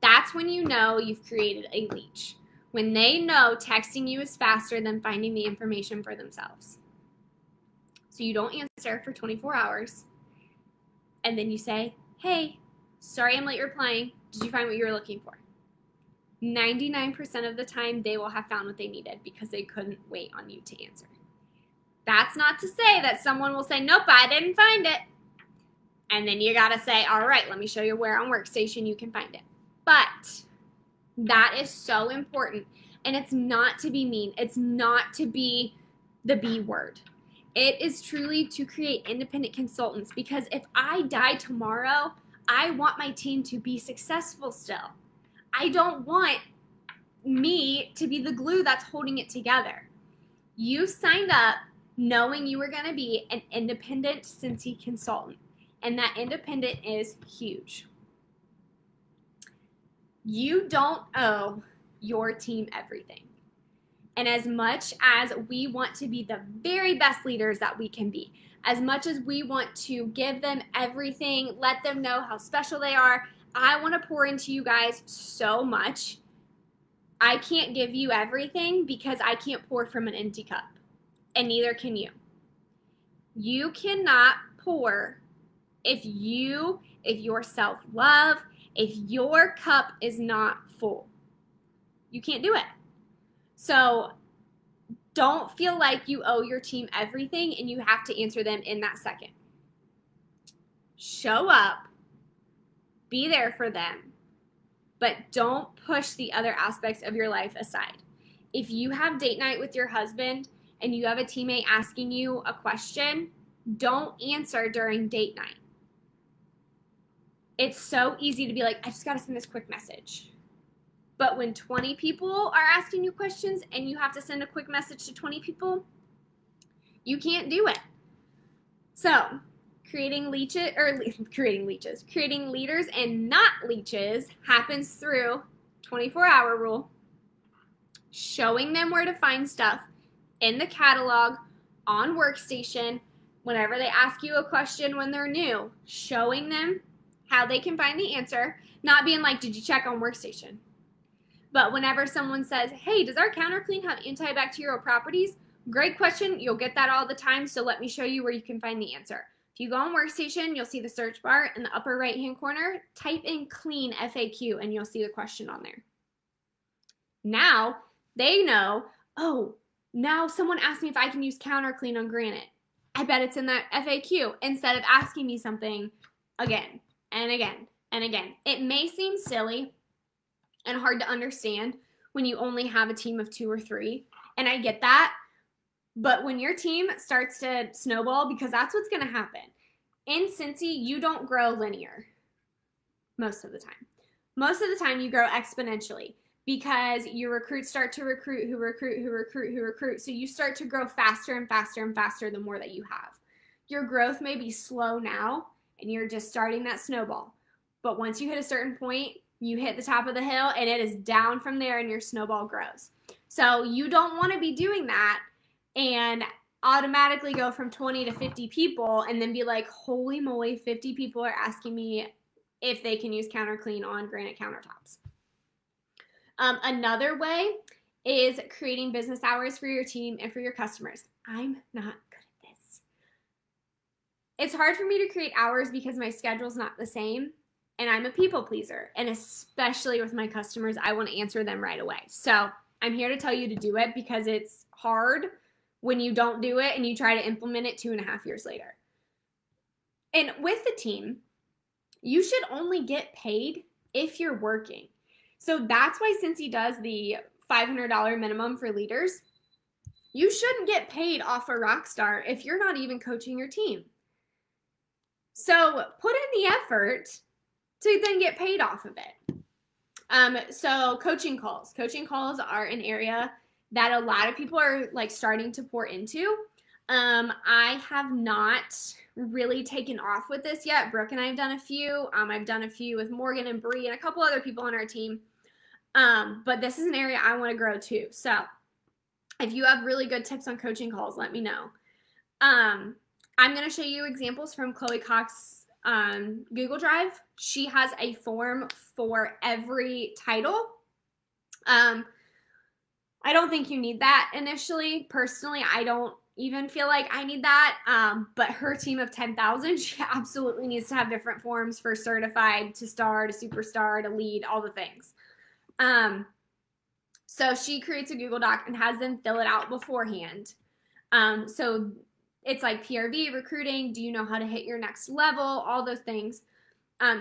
That's when you know you've created a leech. When they know texting you is faster than finding the information for themselves. So you don't answer for 24 hours. And then you say, hey, sorry I'm late replying. Did you find what you were looking for? 99% of the time, they will have found what they needed because they couldn't wait on you to answer. That's not to say that someone will say, nope, I didn't find it. And then you got to say, all right, let me show you where on Workstation you can find it. But that is so important. And it's not to be mean. It's not to be the B word. It is truly to create independent consultants, because if I die tomorrow, I want my team to be successful still. I don't want me to be the glue that's holding it together. You signed up knowing you were going to be an independent Cincy consultant, and that independent is huge. You don't owe your team everything. And as much as we want to be the very best leaders that we can be, as much as we want to give them everything, let them know how special they are, I want to pour into you guys so much. I can't give you everything because I can't pour from an empty cup, and neither can you. You cannot pour if your self-love, if your cup is not full. You can't do it. So don't feel like you owe your team everything and you have to answer them in that second. Show up, be there for them, but don't push the other aspects of your life aside. If you have date night with your husband and you have a teammate asking you a question, don't answer during date night. It's so easy to be like, I just got to send this quick message. But when 20 people are asking you questions and you have to send a quick message to 20 people, you can't do it. So creating leaders and not leeches happens through 24-hour rule, showing them where to find stuff in the catalog, on Workstation, whenever they ask you a question when they're new, showing them how they can find the answer, not being like, did you check on Workstation? But whenever someone says, hey, does our counter clean have antibacterial properties? Great question. You'll get that all the time, so let me show you where you can find the answer. If you go on Workstation, you'll see the search bar in the upper right-hand corner. Type in clean FAQ, and you'll see the question on there. Now, they know, oh, now someone asked me if I can use counter clean on granite. I bet it's in that FAQ, instead of asking me something again and again and again. It may seem silly and hard to understand when you only have a team of 2 or 3, and I get that, But when your team starts to snowball, because that's what's going to happen. In Cincy, you don't grow linear most of the time. Most of the time, you grow exponentially because your recruits start to recruit, who recruit, who recruit, who recruit. So you start to grow faster and faster and faster the more that you have. Your growth may be slow now, and you're just starting that snowball. But once you hit a certain point, you hit the top of the hill, and it is down from there, and your snowball grows. So you don't want to be doing that and automatically go from 20 to 50 people and then be like, holy moly, 50 people are asking me if they can use counterclean on granite countertops. Another way is creating business hours for your team and for your customers. I'm not good at this. It's hard for me to create hours because my schedule's not the same, and I'm a people pleaser, and especially with my customers, I want to answer them right away. So I'm here to tell you to do it because it's hard when you don't do it and you try to implement it 2.5 years later. And with the team, you should only get paid if you're working. So that's why Cincy does the $500 minimum for leaders. You shouldn't get paid off a Rockstar if you're not even coaching your team. So put in the effort to then get paid off of it. So coaching calls. Coaching calls are an area that a lot of people are like starting to pour into. I have not really taken off with this yet. Brooke and I have done a few. I've done a few with Morgan and Bree and a couple other people on our team. But this is an area I want to grow too. So if you have really good tips on coaching calls, let me know. I'm going to show you examples from Chloe Cox's Google Drive. She has a form for every title. I don't think you need that initially. Personally, I don't even feel like I need that. But her team of 10,000, she absolutely needs to have different forms for certified, to star, to superstar, to lead, all the things. So she creates a Google Doc and has them fill it out beforehand. So it's like PRV, recruiting, do you know how to hit your next level, all those things.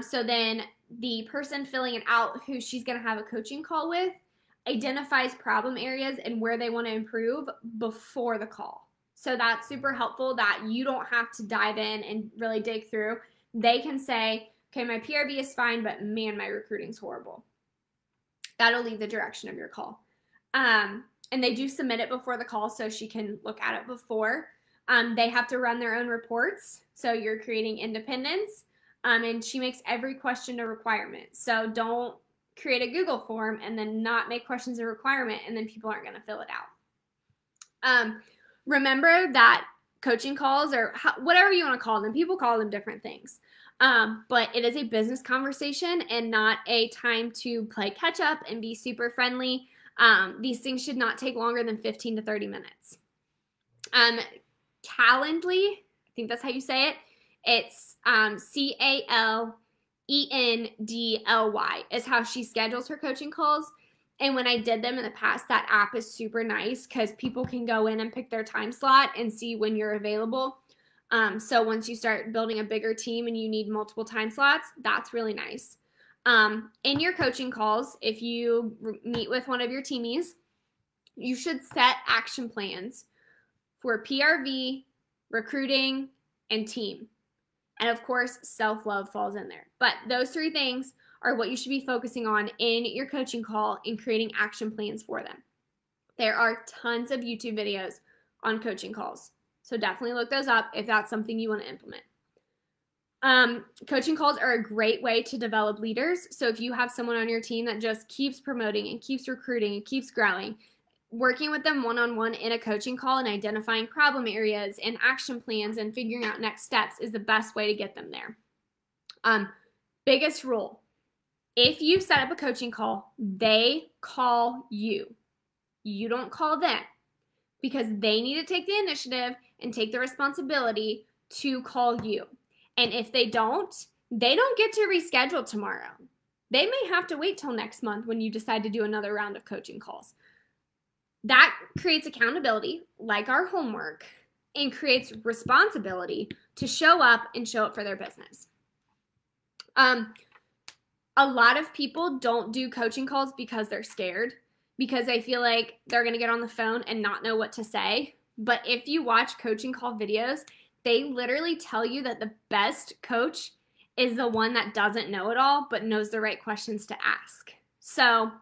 So then the person filling it out, who she's going to have a coaching call with, identifies problem areas and where they want to improve before the call. So that's super helpful that you don't have to dive in and really dig through. They can say, okay, my PRV is fine, but man, my recruiting's horrible. That'll lead the direction of your call. And they do submit it before the call so she can look at it before. They have to run their own reports, so you're creating independence. And she makes every question a requirement. So don't create a Google form and then not make questions a requirement, and then people aren't going to fill it out. Remember that coaching calls, or whatever you want to call them, people call them different things. But it is a business conversation and not a time to play catch up and be super friendly. These things should not take longer than 15 to 30 minutes. Calendly, I think that's how you say it. It's Calendly is how she schedules her coaching calls. And when I did them in the past, that app is super nice because people can go in and pick their time slot and see when you're available. So once you start building a bigger team and you need multiple time slots, that's really nice. In your coaching calls, if you meet with one of your teamies, you should set action plans for PRV, recruiting, and team. And of course, self-love falls in there. But those three things are what you should be focusing on in your coaching call and creating action plans for them. There are tons of YouTube videos on coaching calls. So definitely look those up if that's something you want to implement. Coaching calls are a great way to develop leaders. So if you have someone on your team that just keeps promoting and keeps recruiting and keeps growing, working with them one-on-one in a coaching call and identifying problem areas and action plans and figuring out next steps is the best way to get them there. Biggest rule, if you set up a coaching call, they call you. You don't call them, because they need to take the initiative and take the responsibility to call you. And if they don't get to reschedule tomorrow. They may have to wait till next month when you decide to do another round of coaching calls. That creates accountability, like our homework, and creates responsibility to show up and show up for their business. A lot of people don't do coaching calls because they're scared, because they feel like they're going to get on the phone and not know what to say. But if you watch coaching call videos, they literally tell you that the best coach is the one that doesn't know it all, but knows the right questions to ask. So,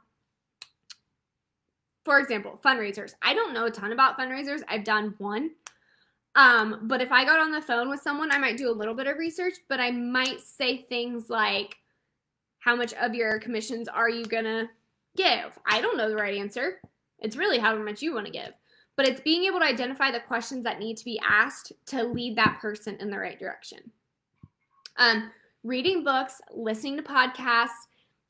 for example, fundraisers. I don't know a ton about fundraisers. I've done one. But if I got on the phone with someone, I might do a little bit of research, but I might say things like, how much of your commissions are you gonna give? I don't know the right answer. It's really how much you want to give. But it's being able to identify the questions that need to be asked to lead that person in the right direction. Reading books, listening to podcasts,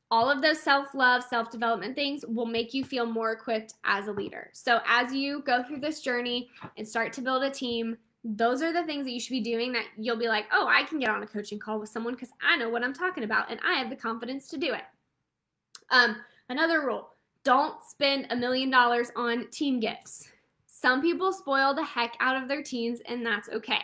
all of those self-love, self-development things will make you feel more equipped as a leader. So as you go through this journey and start to build a team, those are the things that you should be doing that you'll be like, oh, I can get on a coaching call with someone because I know what I'm talking about and I have the confidence to do it. Another rule, don't spend $1 million on team gifts. Some people spoil the heck out of their teams and that's okay.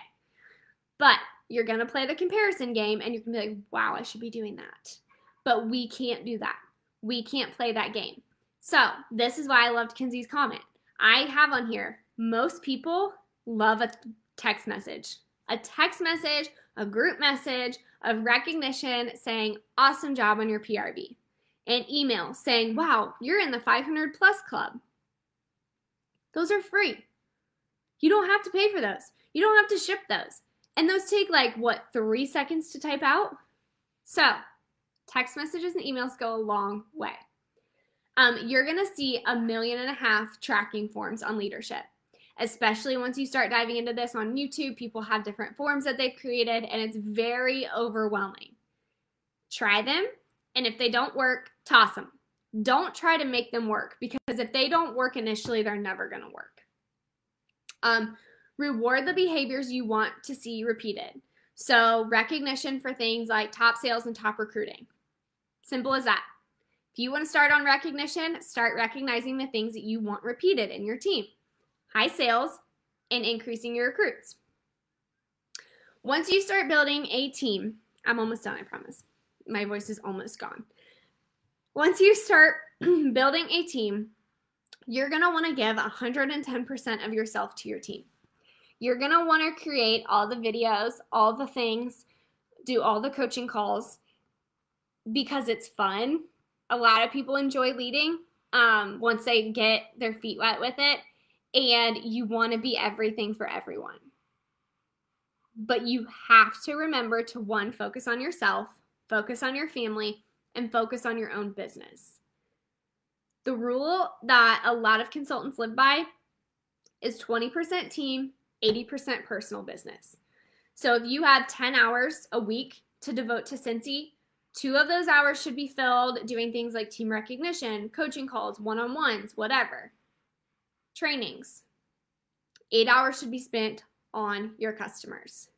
But you're going to play the comparison game and you're going to be like, wow, I should be doing that. But we can't do that. We can't play that game. So this is why I loved Kinsey's comment. I have on here, most people love a text message. A text message, a group message of recognition saying, awesome job on your PRV. An email saying, wow, you're in the 500 plus club. Those are free. You don't have to pay for those. You don't have to ship those. And those take 3 seconds to type out? So text messages and emails go a long way. You're going to see 1.5 million tracking forms on leadership, especially once you start diving into this on YouTube. People have different forms that they've created, and it's very overwhelming. Try them, and if they don't work, toss them. Don't try to make them work, because if they don't work initially, they're never going to work. Reward the behaviors you want to see repeated. So recognition for things like top sales and top recruiting. Simple as that. If you want to start on recognition, start recognizing the things that you want repeated in your team. High sales and increasing your recruits. Once you start building a team, I'm almost done, I promise. My voice is almost gone. Once you start building a team, you're going to want to give 110% of yourself to your team. You're going to want to create all the videos, all the things, do all the coaching calls because it's fun. A lot of people enjoy leading once they get their feet wet with it, and you want to be everything for everyone. But you have to remember to, one, focus on yourself, focus on your family, and focus on your own business. The rule that a lot of consultants live by is 20% team, 80% personal business. So if you have 10 hours a week to devote to Cincy, 2 of those hours should be filled doing things like team recognition, coaching calls, one-on-ones, whatever, trainings. 8 hours should be spent on your customers.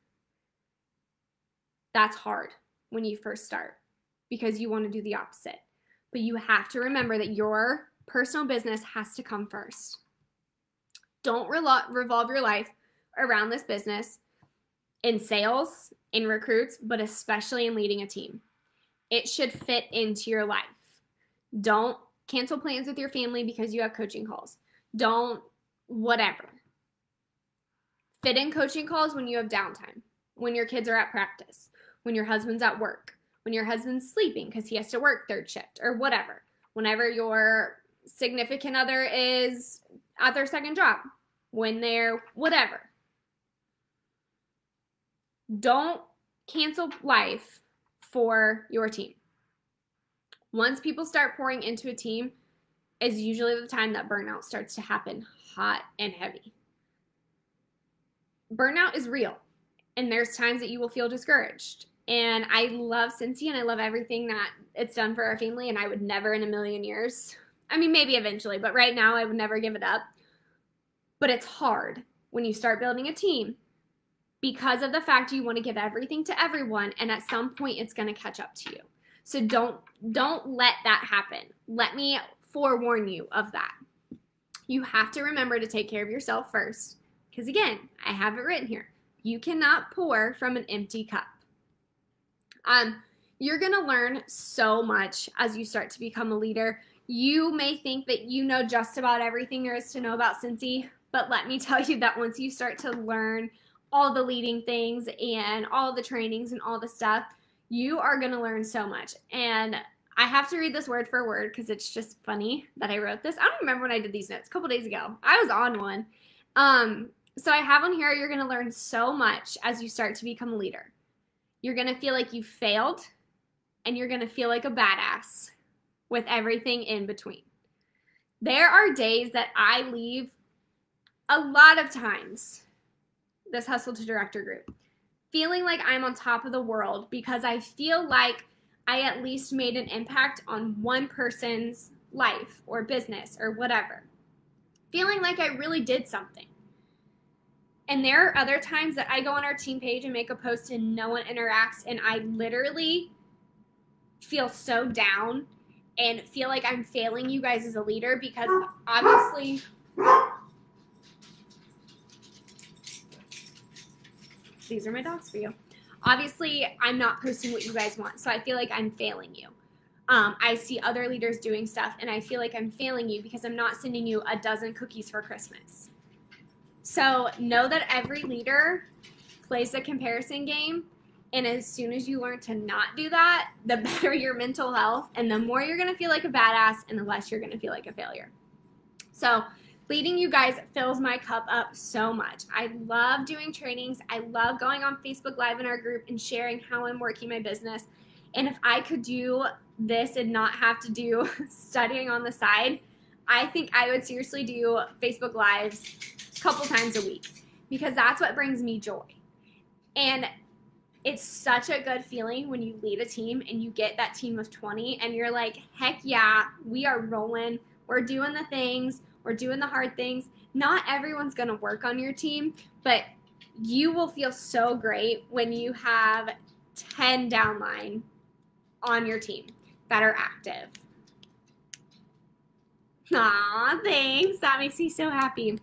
That's hard when you first start because you want to do the opposite. But you have to remember that your personal business has to come first. Don't revolve your life around this business in sales, in recruits, but especially in leading a team. It should fit into your life. Don't cancel plans with your family because you have coaching calls. Don't whatever. Fit in coaching calls when you have downtime, when your kids are at practice, when your husband's at work, when your husband's sleeping because he has to work third shift or whatever. Whenever your significant other is at their second job, when they're whatever. Don't cancel life for your team. Once people start pouring into a team is usually the time that burnout starts to happen hot and heavy. Burnout is real, and there's times that you will feel discouraged. And I love Cincy, and I love everything that it's done for our family, and I would never in a million years, I mean, maybe eventually, but right now I would never give it up. But it's hard when you start building a team because of the fact you want to give everything to everyone, and at some point it's going to catch up to you. So don't let that happen. Let me forewarn you of that. You have to remember to take care of yourself first, because again, I have it written here. You cannot pour from an empty cup. You're going to learn so much as you start to become a leader. You may think that you know just about everything there is to know about Cincy, But let me tell you that once you start to learn all the leading things and all the trainings and all the stuff, you are going to learn so much. And I have to read this word for word because it's just funny that I wrote this. I don't remember when I did these notes, a couple days ago. I was on one. So I have on here, you're going to learn so much as you start to become a leader. You're going to feel like you failed, and you're going to feel like a badass with everything in between. There are days that I leave a lot of times, this Hustle to Director group, feeling like I'm on top of the world because I feel like I at least made an impact on one person's life or business or whatever. Feeling like I really did something. And there are other times that I go on our team page and make a post and no one interacts, and I literally feel so down and feel like I'm failing you guys as a leader because obviously these are my dogs for you. Obviously, I'm not posting what you guys want, so I feel like I'm failing you. I see other leaders doing stuff, and I feel like I'm failing you because I'm not sending you a dozen cookies for Christmas. So know that every leader plays the comparison game, and as soon as you learn to not do that, the better your mental health, and the more you're going to feel like a badass, and the less you're going to feel like a failure. So leading you guys fills my cup up so much. I love doing trainings. I love going on Facebook Live in our group and sharing how I'm working my business. And if I could do this and not have to do studying on the side, I think I would seriously do Facebook Lives a couple times a week because that's what brings me joy. And it's such a good feeling when you lead a team and you get that team of 20 and you're like, heck yeah, we are rolling. We're doing the things. We're doing the hard things. Not everyone's going to work on your team, but you will feel so great when you have 10 downline on your team that are active. Aw, thanks. That makes me so happy.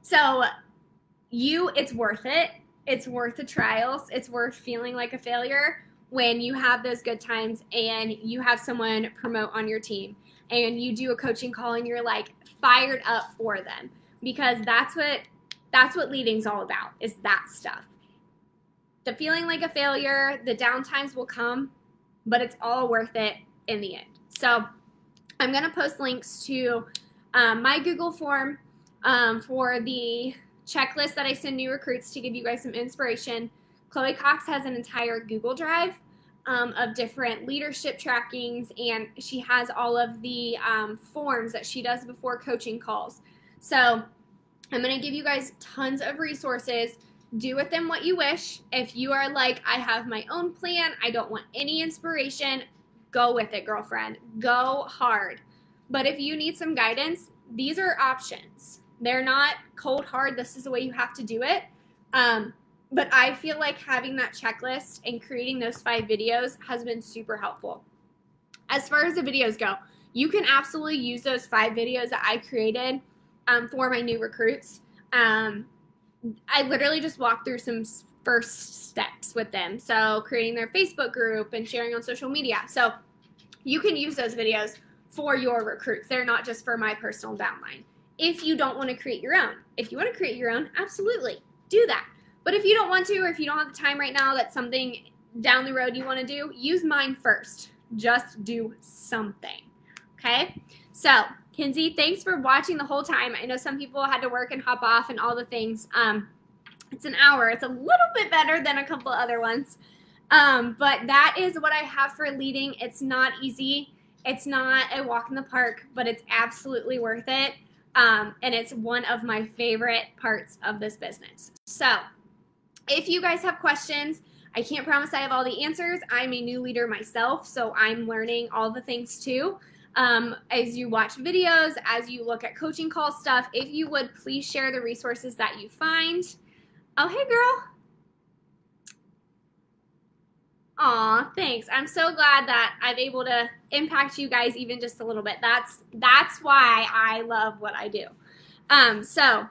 So it's worth it. It's worth the trials. It's worth feeling like a failure when you have those good times and you have someone promote on your team and you do a coaching call and you're like fired up for them, because that's what leading's all about, is that stuff. The feeling like a failure, the downtimes will come, but it's all worth it in the end. So I'm going to post links to my Google form for the checklist that I send new recruits to give you guys some inspiration. Chloe Cox has an entire Google Drive of different leadership trackings, and she has all of the forms that she does before coaching calls. So I'm going to give you guys tons of resources. Do with them what you wish. If you are like, I have my own plan, I don't want any inspiration, go with it, girlfriend. Go hard. But if you need some guidance, these are options. They're not cold hard, this is the way you have to do it. But I feel like having that checklist and creating those 5 videos has been super helpful. As far as the videos go, you can absolutely use those 5 videos that I created for my new recruits. I literally just walked through some first steps with them. So creating their Facebook group and sharing on social media. So you can use those videos for your recruits. They're not just for my personal downline. If you don't want to create your own. If you want to create your own, absolutely do that. But if you don't want to, or if you don't have the time right now, that's something down the road you want to do, use mine first. Just do something. Okay? So, Kinsey, thanks for watching the whole time. I know some people had to work and hop off and all the things. It's an hour. It's a little bit better than a couple other ones. But that is what I have for leading. It's not easy. It's not a walk in the park, but it's absolutely worth it. And it's one of my favorite parts of this business. So if you guys have questions, I can't promise I have all the answers. I'm a new leader myself, so I'm learning all the things too. As you watch videos, as you look at coaching call stuff, if you would please share the resources that you find. Oh, hey girl. Aw, thanks. I'm so glad that I'm able to impact you guys even just a little bit. That's why I love what I do. So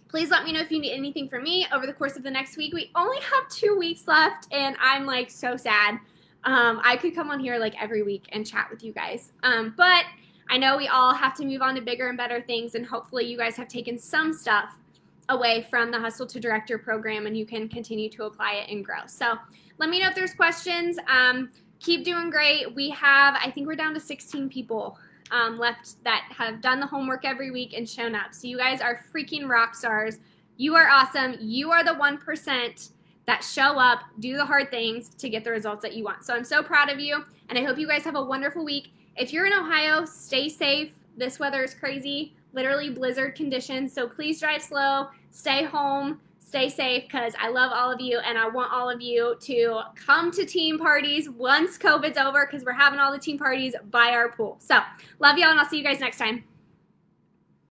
please let me know if you need anything from me over the course of the next week. We only have 2 weeks left, and I'm like so sad. I could come on here like every week and chat with you guys. But I know we all have to move on to bigger and better things, and hopefully you guys have taken some stuff away from the Hustle to Director program and you can continue to apply it and grow. So let me know if there's questions. Keep doing great. We have, I think we're down to 16 people left that have done the homework every week and shown up. So you guys are freaking rock stars. You are awesome. You are the 1% that show up, do the hard things to get the results that you want. So I'm so proud of you, and I hope you guys have a wonderful week. If you're in Ohio, stay safe. This weather is crazy, literally blizzard conditions, so please drive slow, stay home, stay safe, because I love all of you, and I want all of you to come to team parties once COVID's over, because we're having all the team parties by our pool. So love y'all, and I'll see you guys next time.